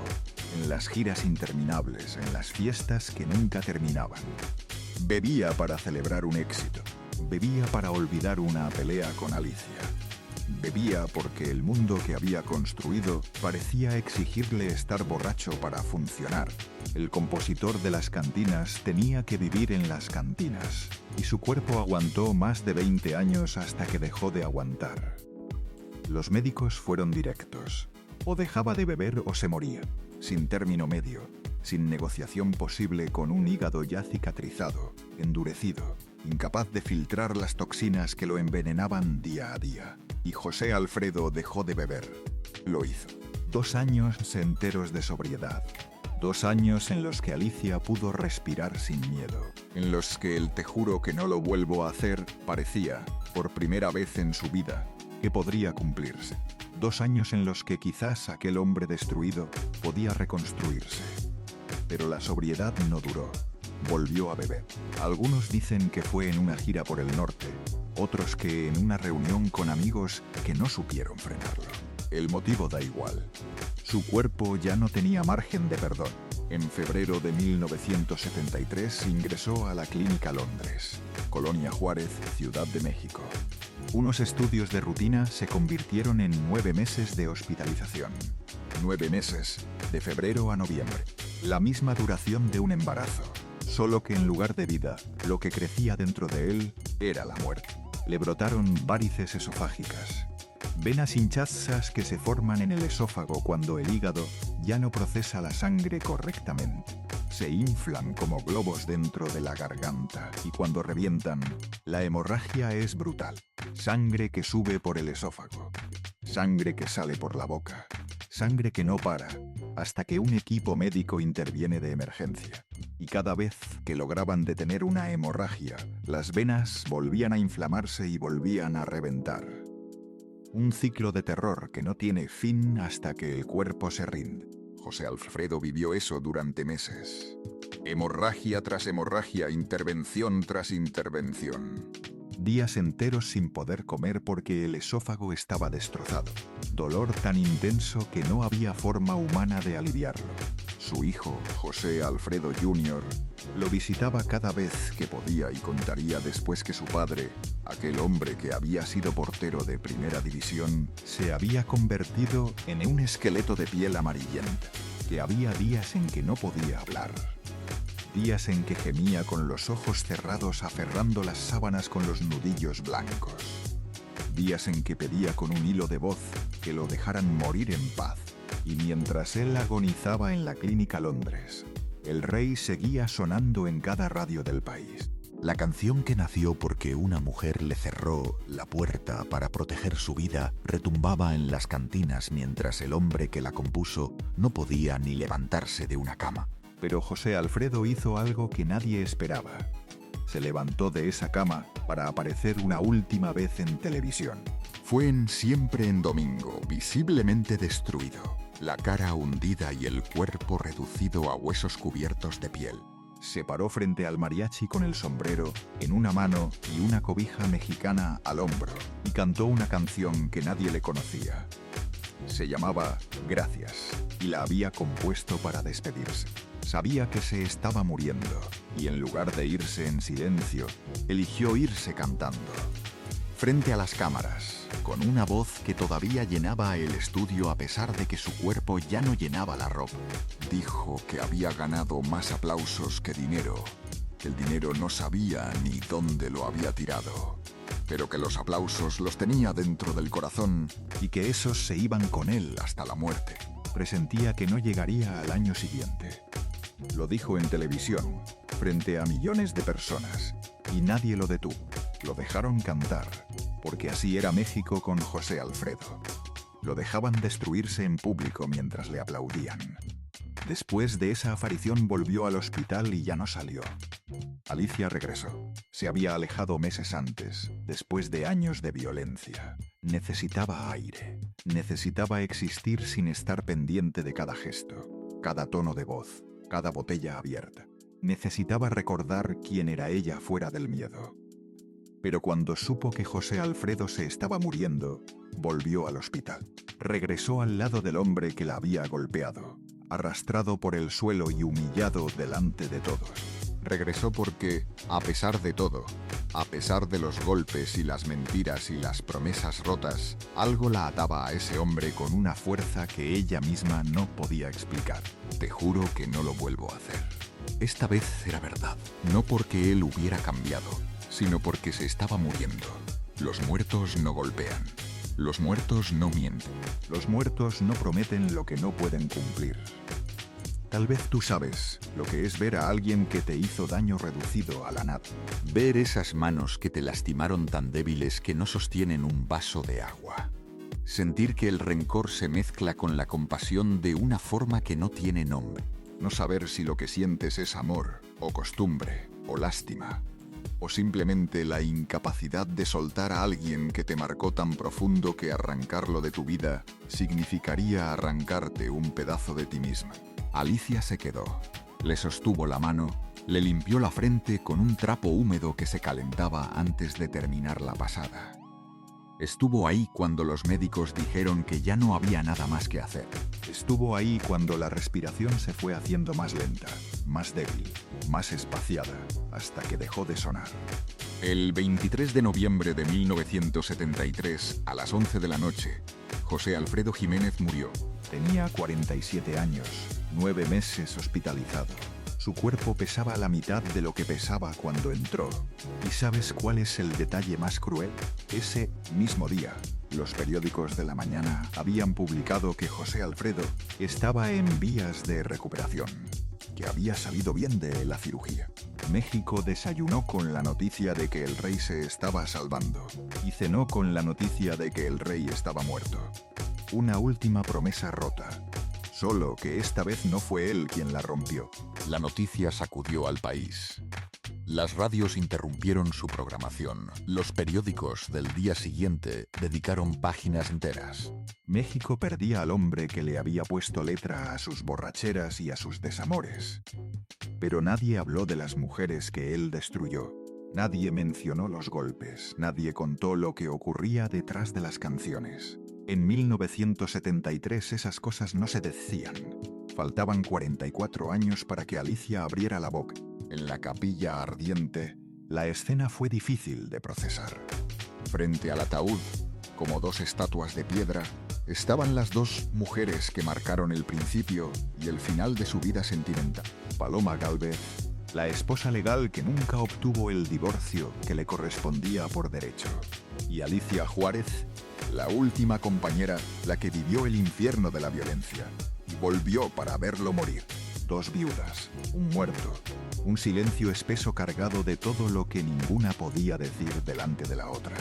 en las giras interminables, en las fiestas que nunca terminaban. Bebía para celebrar un éxito, bebía para olvidar una pelea con Alicia. Bebía porque el mundo que había construido parecía exigirle estar borracho para funcionar. El compositor de las cantinas tenía que vivir en las cantinas, y su cuerpo aguantó más de 20 años hasta que dejó de aguantar. Los médicos fueron directos. O dejaba de beber o se moría, sin término medio, sin negociación posible, con un hígado ya cicatrizado, endurecido, incapaz de filtrar las toxinas que lo envenenaban día a día. Y José Alfredo dejó de beber. Lo hizo. 2 años enteros de sobriedad. 2 años en los que Alicia pudo respirar sin miedo. En los que el "te juro que no lo vuelvo a hacer" parecía, por primera vez en su vida, que podría cumplirse. 2 años en los que quizás aquel hombre destruido podía reconstruirse. Pero la sobriedad no duró. Volvió a beber. Algunos dicen que fue en una gira por el norte, otros que en una reunión con amigos que no supieron frenarlo. El motivo da igual. Su cuerpo ya no tenía margen de perdón. En febrero de 1973 ingresó a la Clínica Londres, Colonia Juárez, Ciudad de México. Unos estudios de rutina se convirtieron en 9 meses de hospitalización. 9 meses, de febrero a noviembre. La misma duración de un embarazo, solo que en lugar de vida, lo que crecía dentro de él era la muerte. Le brotaron varices esofágicas, venas hinchazas que se forman en el esófago cuando el hígado ya no procesa la sangre correctamente. Se inflan como globos dentro de la garganta y cuando revientan, la hemorragia es brutal. Sangre que sube por el esófago, sangre que sale por la boca, sangre que no para, hasta que un equipo médico interviene de emergencia. Y cada vez que lograban detener una hemorragia, las venas volvían a inflamarse y volvían a reventar. Un ciclo de terror que no tiene fin hasta que el cuerpo se rinde. José Alfredo vivió eso durante meses. Hemorragia tras hemorragia, intervención tras intervención. Días enteros sin poder comer porque el esófago estaba destrozado. Dolor tan intenso que no había forma humana de aliviarlo. Su hijo, José Alfredo Jr., lo visitaba cada vez que podía y contaría después que su padre, aquel hombre que había sido portero de primera división, se había convertido en un esqueleto de piel amarillenta, que había días en que no podía hablar. Días en que gemía con los ojos cerrados aferrando las sábanas con los nudillos blancos. Días en que pedía con un hilo de voz que lo dejaran morir en paz. Y mientras él agonizaba en la Clínica Londres, el Rey seguía sonando en cada radio del país. La canción que nació porque una mujer le cerró la puerta para proteger su vida retumbaba en las cantinas mientras el hombre que la compuso no podía ni levantarse de una cama. Pero José Alfredo hizo algo que nadie esperaba. Se levantó de esa cama para aparecer una última vez en televisión. Fue en Siempre en Domingo, visiblemente destruido, la cara hundida y el cuerpo reducido a huesos cubiertos de piel. Se paró frente al mariachi con el sombrero en una mano y una cobija mexicana al hombro y cantó una canción que nadie le conocía. Se llamaba Gracias y la había compuesto para despedirse. Sabía que se estaba muriendo y en lugar de irse en silencio, eligió irse cantando. Frente a las cámaras, con una voz que todavía llenaba el estudio a pesar de que su cuerpo ya no llenaba la ropa. Dijo que había ganado más aplausos que dinero, que el dinero no sabía ni dónde lo había tirado, pero que los aplausos los tenía dentro del corazón y que esos se iban con él hasta la muerte. Presentía que no llegaría al año siguiente. Lo dijo en televisión, frente a millones de personas, y nadie lo detuvo. Lo dejaron cantar, porque así era México con José Alfredo. Lo dejaban destruirse en público mientras le aplaudían. Después de esa aparición volvió al hospital y ya no salió. Alicia regresó. Se había alejado meses antes, después de años de violencia. Necesitaba aire. Necesitaba existir sin estar pendiente de cada gesto, cada tono de voz, cada botella abierta. Necesitaba recordar quién era ella fuera del miedo. Pero cuando supo que José Alfredo se estaba muriendo, volvió al hospital. Regresó al lado del hombre que la había golpeado, arrastrado por el suelo y humillado delante de todos. Regresó porque, a pesar de todo, a pesar de los golpes y las mentiras y las promesas rotas, algo la ataba a ese hombre con una fuerza que ella misma no podía explicar. Te juro que no lo vuelvo a hacer. Esta vez era verdad, no porque él hubiera cambiado, sino porque se estaba muriendo. Los muertos no golpean. Los muertos no mienten. Los muertos no prometen lo que no pueden cumplir. Tal vez tú sabes lo que es ver a alguien que te hizo daño reducido a la nada. Ver esas manos que te lastimaron tan débiles que no sostienen un vaso de agua. Sentir que el rencor se mezcla con la compasión de una forma que no tiene nombre. No saber si lo que sientes es amor, o costumbre, o lástima, o simplemente la incapacidad de soltar a alguien que te marcó tan profundo que arrancarlo de tu vida significaría arrancarte un pedazo de ti misma. Alicia se quedó, le sostuvo la mano, le limpió la frente con un trapo húmedo que se calentaba antes de terminar la pasada. Estuvo ahí cuando los médicos dijeron que ya no había nada más que hacer. Estuvo ahí cuando la respiración se fue haciendo más lenta, más débil, más espaciada, hasta que dejó de sonar. El 23 de noviembre de 1973, a las 11 de la noche, José Alfredo Jiménez murió. Tenía 47 años, 9 meses hospitalizado. Su cuerpo pesaba la mitad de lo que pesaba cuando entró. ¿Y sabes cuál es el detalle más cruel? Ese mismo día, los periódicos de la mañana habían publicado que José Alfredo estaba en vías de recuperación, que había salido bien de la cirugía. México desayunó con la noticia de que el rey se estaba salvando y cenó con la noticia de que el rey estaba muerto. Una última promesa rota. Solo que esta vez no fue él quien la rompió. La noticia sacudió al país. Las radios interrumpieron su programación. Los periódicos del día siguiente dedicaron páginas enteras. México perdía al hombre que le había puesto letra a sus borracheras y a sus desamores. Pero nadie habló de las mujeres que él destruyó. Nadie mencionó los golpes. Nadie contó lo que ocurría detrás de las canciones. En 1973 esas cosas no se decían. Faltaban 44 años para que Alicia abriera la boca. En la capilla ardiente, la escena fue difícil de procesar. Frente al ataúd, como dos estatuas de piedra, estaban las dos mujeres que marcaron el principio y el final de su vida sentimental. Paloma Gálvez, la esposa legal que nunca obtuvo el divorcio que le correspondía por derecho. Y Alicia Juárez, la última compañera, la que vivió el infierno de la violencia y volvió para verlo morir. Dos viudas, un muerto, un silencio espeso cargado de todo lo que ninguna podía decir delante de la otra.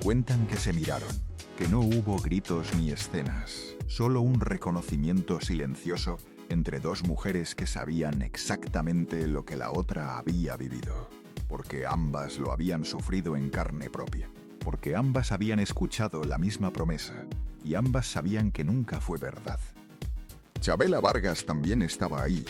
Cuentan que se miraron, que no hubo gritos ni escenas, solo un reconocimiento silencioso entre dos mujeres que sabían exactamente lo que la otra había vivido, porque ambas lo habían sufrido en carne propia. Porque ambas habían escuchado la misma promesa y ambas sabían que nunca fue verdad. Chabela Vargas también estaba ahí,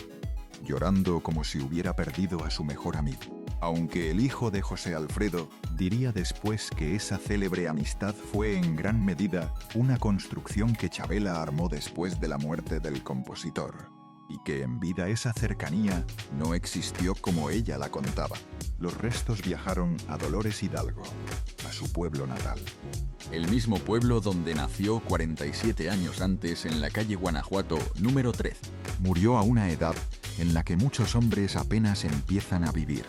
llorando como si hubiera perdido a su mejor amigo. Aunque el hijo de José Alfredo diría después que esa célebre amistad fue en gran medida una construcción que Chabela armó después de la muerte del compositor, y que en vida esa cercanía no existió como ella la contaba. Los restos viajaron a Dolores Hidalgo, a su pueblo natal. El mismo pueblo donde nació 47 años antes en la calle Guanajuato, número 13. Murió a una edad en la que muchos hombres apenas empiezan a vivir,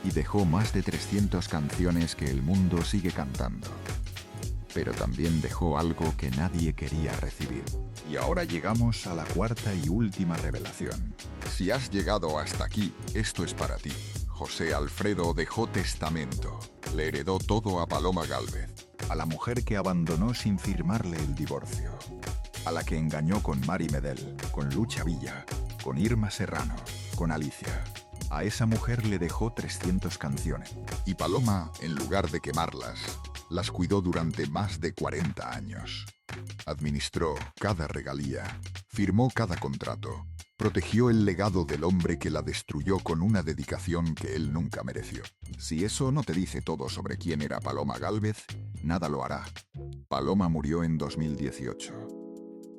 y dejó más de 300 canciones que el mundo sigue cantando. Pero también dejó algo que nadie quería recibir. Y ahora llegamos a la cuarta y última revelación. Si has llegado hasta aquí, esto es para ti. José Alfredo dejó testamento. Le heredó todo a Paloma Gálvez. A la mujer que abandonó sin firmarle el divorcio. A la que engañó con Mari Medel, con Lucha Villa, con Irma Serrano, con Alicia. A esa mujer le dejó 300 canciones. Y Paloma, en lugar de quemarlas, las cuidó durante más de 40 años. Administró cada regalía, firmó cada contrato, protegió el legado del hombre que la destruyó con una dedicación que él nunca mereció. Si eso no te dice todo sobre quién era Paloma Gálvez, nada lo hará. Paloma murió en 2018.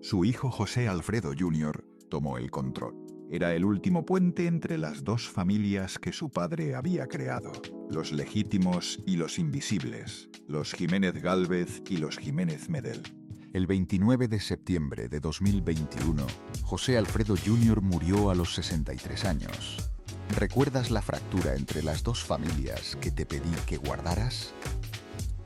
Su hijo José Alfredo Jr. tomó el control. Era el último puente entre las dos familias que su padre había creado, los legítimos y los invisibles, los Jiménez Gálvez y los Jiménez Medel. El 29 de septiembre de 2021, José Alfredo Jr. murió a los 63 años. ¿Recuerdas la fractura entre las dos familias que te pedí que guardaras?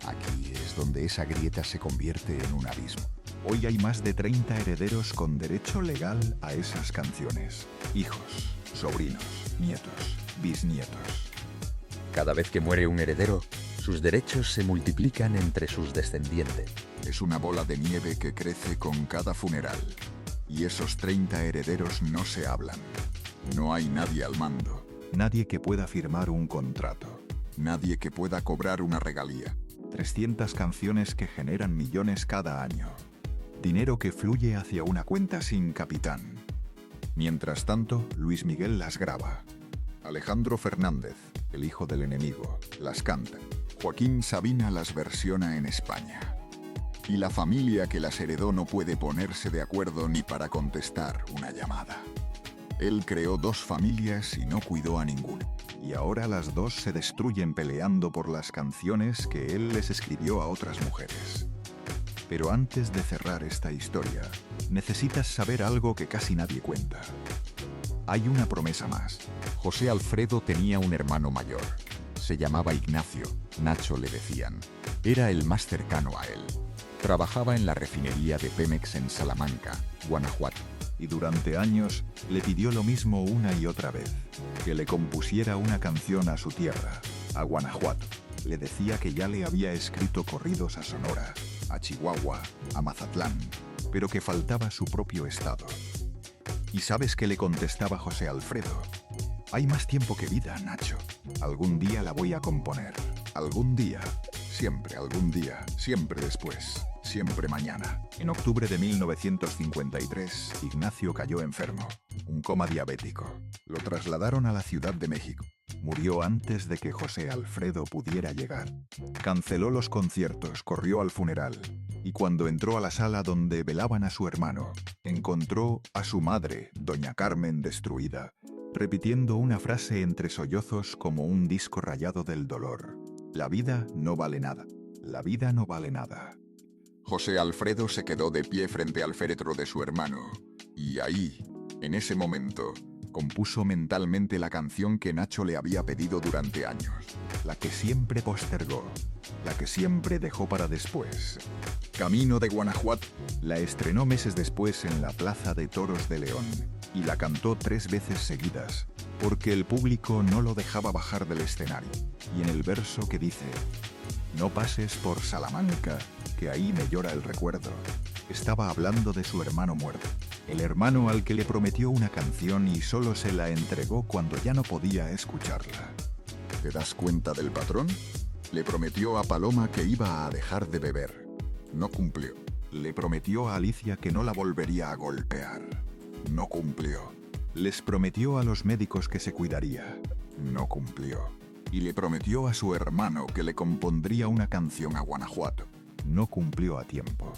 Aquí es grietas donde esa grieta se convierte en un abismo. Hoy hay más de 30 herederos con derecho legal a esas canciones. Hijos, sobrinos, nietos, bisnietos. Cada vez que muere un heredero, sus derechos se multiplican entre sus descendientes. Es una bola de nieve que crece con cada funeral. Y esos 30 herederos no se hablan. No hay nadie al mando. Nadie que pueda firmar un contrato. Nadie que pueda cobrar una regalía. 300 canciones que generan millones cada año. Dinero que fluye hacia una cuenta sin capitán. Mientras tanto, Luis Miguel las graba. Alejandro Fernández, el hijo del enemigo, las canta. Joaquín Sabina las versiona en España. Y la familia que las heredó no puede ponerse de acuerdo ni para contestar una llamada. Él creó 2 familias y no cuidó a ninguna. Y ahora las 2 se destruyen peleando por las canciones que él les escribió a otras mujeres. Pero antes de cerrar esta historia, necesitas saber algo que casi nadie cuenta. Hay una promesa más. José Alfredo tenía un hermano mayor. Se llamaba Ignacio, Nacho le decían. Era el más cercano a él. Trabajaba en la refinería de Pemex en Salamanca, Guanajuato. Y durante años le pidió lo mismo una y otra vez, que le compusiera una canción a su tierra, a Guanajuato. Le decía que ya le había escrito corridos a Sonora, a Chihuahua, a Mazatlán, pero que faltaba su propio estado. ¿Y sabes qué le contestaba José Alfredo? Hay más tiempo que vida, Nacho. Algún día la voy a componer. Algún día. Siempre algún día. Siempre después. Siempre mañana. En octubre de 1953, Ignacio cayó enfermo. Un coma diabético. Lo trasladaron a la Ciudad de México. Murió antes de que José Alfredo pudiera llegar. Canceló los conciertos, corrió al funeral. Y cuando entró a la sala donde velaban a su hermano, encontró a su madre, doña Carmen, destruida, repitiendo una frase entre sollozos como un disco rayado del dolor. La vida no vale nada. La vida no vale nada. José Alfredo se quedó de pie frente al féretro de su hermano. Y ahí, en ese momento, compuso mentalmente la canción que Nacho le había pedido durante años. La que siempre postergó. La que siempre dejó para después. Camino de Guanajuato. La estrenó meses después en la Plaza de Toros de León. Y la cantó 3 veces seguidas, porque el público no lo dejaba bajar del escenario. Y en el verso que dice: no pases por Salamanca, que ahí me llora el recuerdo, estaba hablando de su hermano muerto. El hermano al que le prometió una canción y solo se la entregó cuando ya no podía escucharla. ¿Te das cuenta del patrón? Le prometió a Paloma que iba a dejar de beber. No cumplió. Le prometió a Alicia que no la volvería a golpear. No cumplió. Les prometió a los médicos que se cuidaría. No cumplió. Y le prometió a su hermano que le compondría una canción a Guanajuato. No cumplió a tiempo.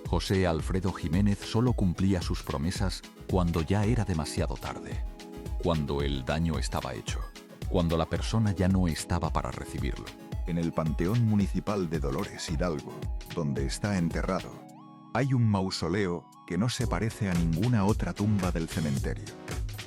José Alfredo Jiménez solo cumplía sus promesas cuando ya era demasiado tarde, cuando el daño estaba hecho, cuando la persona ya no estaba para recibirlo. En el Panteón Municipal de Dolores Hidalgo, donde está enterrado, hay un mausoleo que no se parece a ninguna otra tumba del cementerio.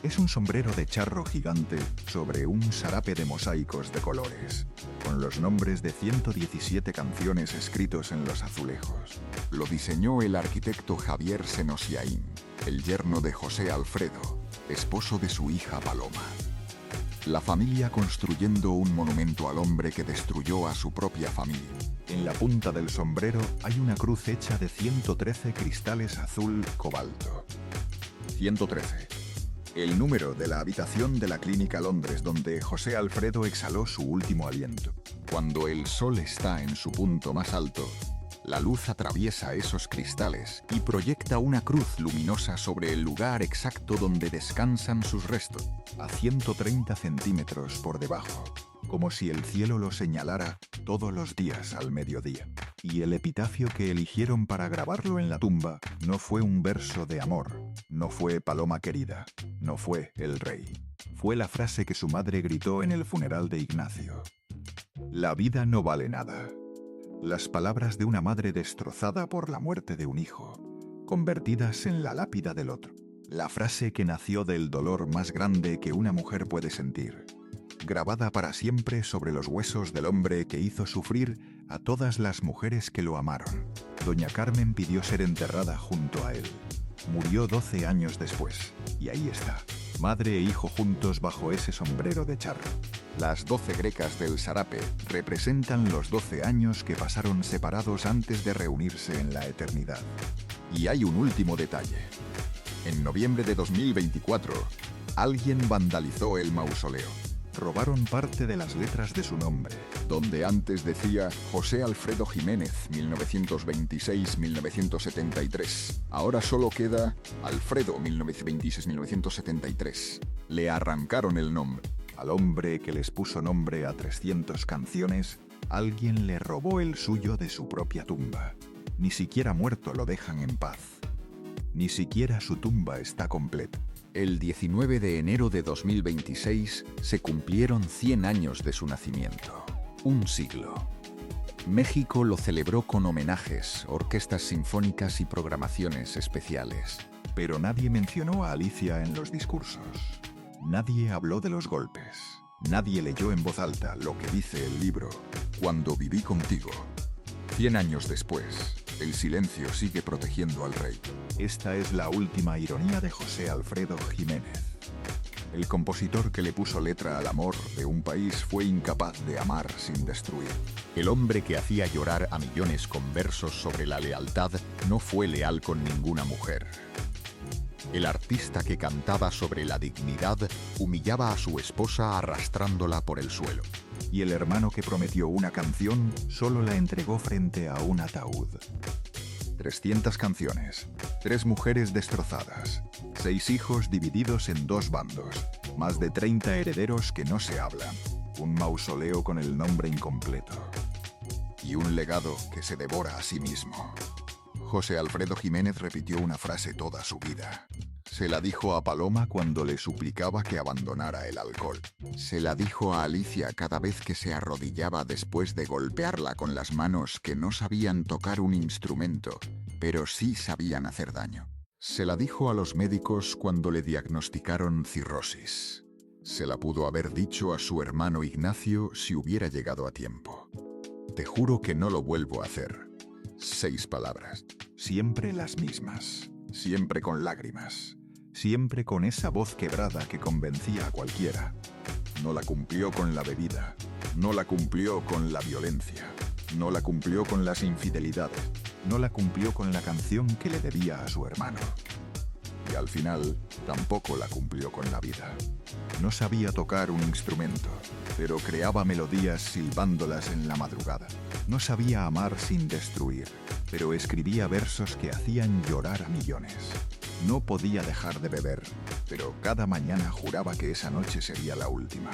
Es un sombrero de charro gigante sobre un sarape de mosaicos de colores, con los nombres de 117 canciones escritos en los azulejos. Lo diseñó el arquitecto Javier Senosiaín, el yerno de José Alfredo, esposo de su hija Paloma. La familia construyendo un monumento al hombre que destruyó a su propia familia. En la punta del sombrero hay una cruz hecha de 113 cristales azul cobalto. 113. El número de la habitación de la Clínica Londres donde José Alfredo exhaló su último aliento. Cuando el sol está en su punto más alto, la luz atraviesa esos cristales y proyecta una cruz luminosa sobre el lugar exacto donde descansan sus restos, a 130 centímetros por debajo, como si el cielo lo señalara todos los días al mediodía. Y el epitafio que eligieron para grabarlo en la tumba no fue un verso de amor, no fue Paloma querida, no fue el rey. Fue la frase que su madre gritó en el funeral de Ignacio. La vida no vale nada. Las palabras de una madre destrozada por la muerte de un hijo, convertidas en la lápida del otro. La frase que nació del dolor más grande que una mujer puede sentir, grabada para siempre sobre los huesos del hombre que hizo sufrir a todas las mujeres que lo amaron. Doña Carmen pidió ser enterrada junto a él. Murió 12 años después, y ahí está, madre e hijo juntos bajo ese sombrero de charro. Las 12 grecas del Sarape representan los 12 años que pasaron separados antes de reunirse en la eternidad. Y hay un último detalle. En noviembre de 2024, alguien vandalizó el mausoleo. Robaron parte de las letras de su nombre, donde antes decía José Alfredo Jiménez, 1926-1973. Ahora solo queda Alfredo, 1926-1973. Le arrancaron el nombre. Al hombre que les puso nombre a 300 canciones, alguien le robó el suyo de su propia tumba. Ni siquiera muerto lo dejan en paz. Ni siquiera su tumba está completa. El 19 de enero de 2026 se cumplieron 100 años de su nacimiento. Un siglo. México lo celebró con homenajes, orquestas sinfónicas y programaciones especiales. Pero nadie mencionó a Alicia en los discursos. Nadie habló de los golpes. Nadie leyó en voz alta lo que dice el libro. Cuando viví contigo. 100 años después, el silencio sigue protegiendo al rey. Esta es la última ironía de José Alfredo Jiménez. El compositor que le puso letra al amor de un país fue incapaz de amar sin destruir. El hombre que hacía llorar a millones con versos sobre la lealtad no fue leal con ninguna mujer. El artista que cantaba sobre la dignidad humillaba a su esposa arrastrándola por el suelo. Y el hermano que prometió una canción solo la entregó frente a un ataúd. 300 canciones, 3 mujeres destrozadas, 6 hijos divididos en 2 bandos, más de 30 herederos que no se hablan, un mausoleo con el nombre incompleto. Y un legado que se devora a sí mismo. José Alfredo Jiménez repitió una frase toda su vida. Se la dijo a Paloma cuando le suplicaba que abandonara el alcohol. Se la dijo a Alicia cada vez que se arrodillaba después de golpearla con las manos que no sabían tocar un instrumento, pero sí sabían hacer daño. Se la dijo a los médicos cuando le diagnosticaron cirrosis. Se la pudo haber dicho a su hermano Ignacio si hubiera llegado a tiempo. Te juro que no lo vuelvo a hacer. 6 palabras. Siempre las mismas. Siempre con lágrimas. Siempre con esa voz quebrada que convencía a cualquiera. No la cumplió con la bebida. No la cumplió con la violencia. No la cumplió con las infidelidades. No la cumplió con la canción que le debía a su hermano. Y al final, tampoco la cumplió con la vida. No sabía tocar un instrumento, pero creaba melodías silbándolas en la madrugada. No sabía amar sin destruir, pero escribía versos que hacían llorar a millones. No podía dejar de beber, pero cada mañana juraba que esa noche sería la última.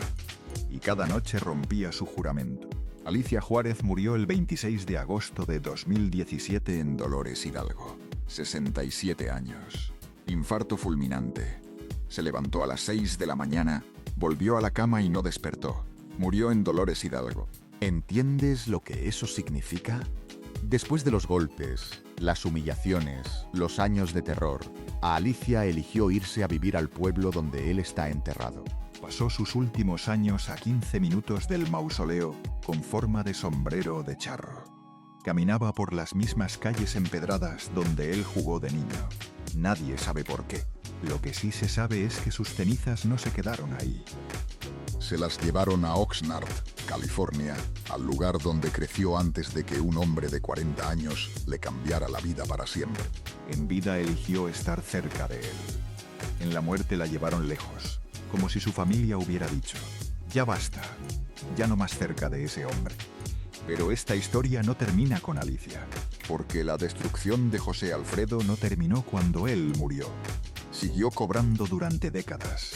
Y cada noche rompía su juramento. Alicia Juárez murió el 26 de agosto de 2017 en Dolores Hidalgo. 67 años. Infarto fulminante. Se levantó a las 6 de la mañana, volvió a la cama y no despertó. Murió en Dolores Hidalgo. ¿Entiendes lo que eso significa? Después de los golpes, las humillaciones, los años de terror, a Alicia eligió irse a vivir al pueblo donde él está enterrado. Pasó sus últimos años a 15 minutos del mausoleo con forma de sombrero de charro. Caminaba por las mismas calles empedradas donde él jugó de niño. Nadie sabe por qué. Lo que sí se sabe es que sus cenizas no se quedaron ahí. Se las llevaron a Oxnard, California, al lugar donde creció antes de que un hombre de 40 años le cambiara la vida para siempre. En vida eligió estar cerca de él. En la muerte la llevaron lejos, como si su familia hubiera dicho: ya basta, ya no más cerca de ese hombre. Pero esta historia no termina con Alicia, porque la destrucción de José Alfredo no terminó cuando él murió. Siguió cobrando durante décadas.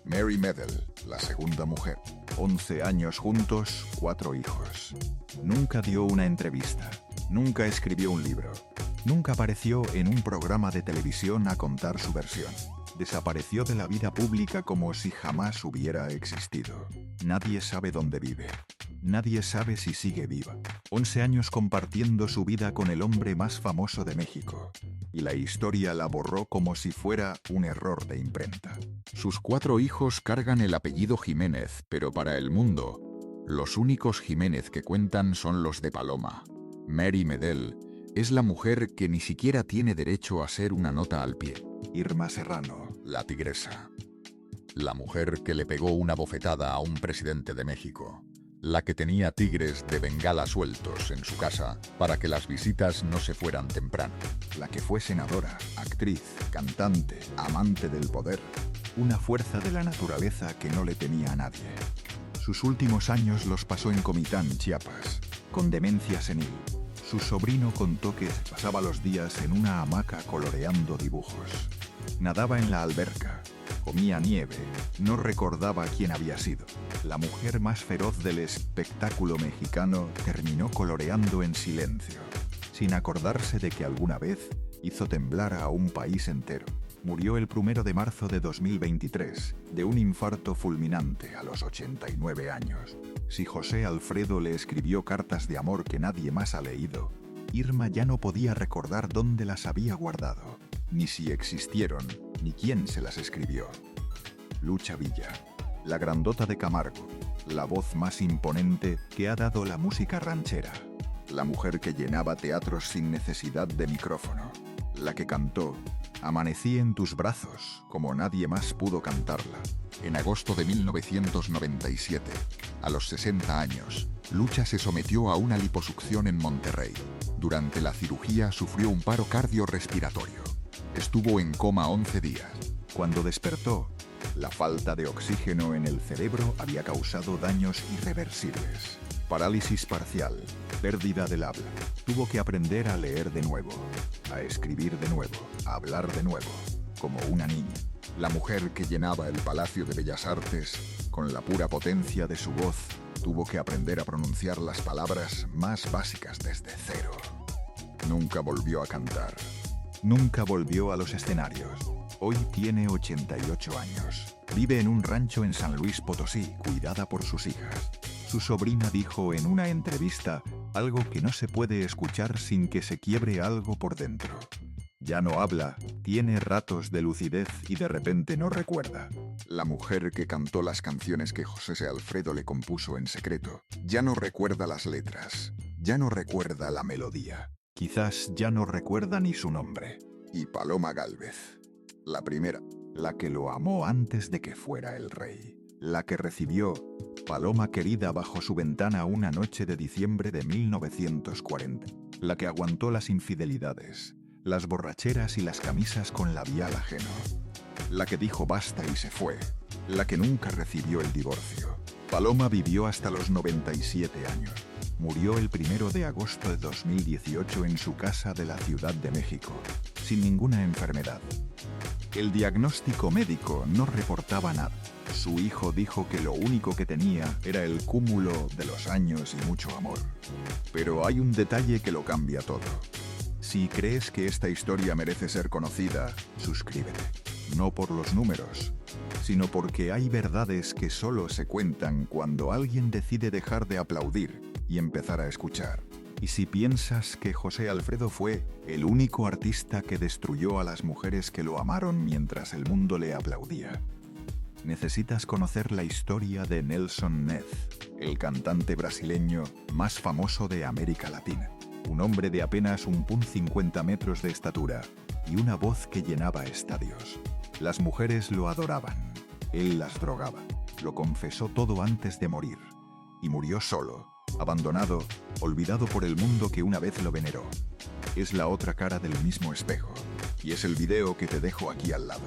Mary Medel, la segunda mujer. 11 años juntos, 4 hijos. Nunca dio una entrevista. Nunca escribió un libro. Nunca apareció en un programa de televisión a contar su versión. Desapareció de la vida pública como si jamás hubiera existido. Nadie sabe dónde vive. Nadie sabe si sigue viva. 11 años compartiendo su vida con el hombre más famoso de México. Y la historia la borró como si fuera un error de imprenta. Sus 4 hijos cargan el apellido Jiménez, pero para el mundo, Los únicos Jiménez que cuentan son los de Paloma. Mary Medel es la mujer que ni siquiera tiene derecho a ser una nota al pie. Irma Serrano, La tigresa. La mujer que le pegó una bofetada a un presidente de México. La que tenía tigres de Bengala sueltos en su casa para que las visitas no se fueran temprano. la que fue senadora, actriz, cantante, amante del poder, una fuerza de la naturaleza que no le tenía a nadie. Sus últimos años los pasó en Comitán, Chiapas, con demencia senil. Su sobrino contó que pasaba los días en una hamaca coloreando dibujos. Nadaba en la alberca, comía nieve, no recordaba quién había sido. La mujer más feroz del espectáculo mexicano terminó coloreando en silencio, sin acordarse de que alguna vez hizo temblar a un país entero. Murió el 1 de marzo de 2023, de un infarto fulminante a los 89 años. Si José Alfredo le escribió cartas de amor que nadie más ha leído, Irma ya no podía recordar dónde las había guardado, ni si existieron, ni quién se las escribió. Lucha Villa, la grandota de Camargo, la voz más imponente que ha dado la música ranchera, la mujer que llenaba teatros sin necesidad de micrófono, la que cantó Amanecí en tus brazos, como nadie más pudo cantarla. En agosto de 1997, a los 60 años, Lucha se sometió a una liposucción en Monterrey. Durante la cirugía sufrió un paro cardiorrespiratorio. Estuvo en coma 11 días. Cuando despertó, la falta de oxígeno en el cerebro había causado daños irreversibles. Parálisis parcial, pérdida del habla. Tuvo que aprender a leer de nuevo, a escribir de nuevo, a hablar de nuevo, como una niña. La mujer que llenaba el Palacio de Bellas Artes, Con la pura potencia de su voz, tuvo que aprender a pronunciar las palabras más básicas desde cero. Nunca volvió a cantar. Nunca volvió a los escenarios. Hoy tiene 88 años. Vive en un rancho en San Luis Potosí, cuidada por sus hijas. Su sobrina dijo en una entrevista algo que no se puede escuchar sin que se quiebre algo por dentro. Ya no habla, tiene ratos de lucidez y de repente no recuerda. la mujer que cantó las canciones que José Alfredo le compuso en secreto, ya no recuerda las letras, ya no recuerda la melodía. Quizás ya no recuerda ni su nombre. Y Paloma Gálvez, la primera, La que lo amó antes de que fuera el rey. La que recibió Paloma querida bajo su ventana una noche de diciembre de 1940. La que aguantó las infidelidades, las borracheras y las camisas con labial ajeno. La que dijo basta y se fue. La que nunca recibió el divorcio. Paloma vivió hasta los 97 años. Murió el 1 de agosto de 2018 en su casa de la Ciudad de México, sin ninguna enfermedad. El diagnóstico médico no reportaba nada. Su hijo dijo que lo único que tenía era el cúmulo de los años y mucho amor. Pero hay un detalle que lo cambia todo. Si crees que esta historia merece ser conocida, suscríbete. No por los números, sino porque hay verdades que solo se cuentan cuando alguien decide dejar de aplaudir y empezar a escuchar. Y si piensas que José Alfredo fue el único artista que destruyó a las mujeres que lo amaron mientras el mundo le aplaudía, necesitas conocer la historia de Nelson Ned, el cantante brasileño más famoso de América Latina. Un hombre de apenas 1,50 metros de estatura y una voz que llenaba estadios. Las mujeres lo adoraban, él las drogaba, lo confesó todo antes de morir, y murió solo, abandonado, olvidado por el mundo que una vez lo veneró. Es la otra cara del mismo espejo, y es el video que te dejo aquí al lado.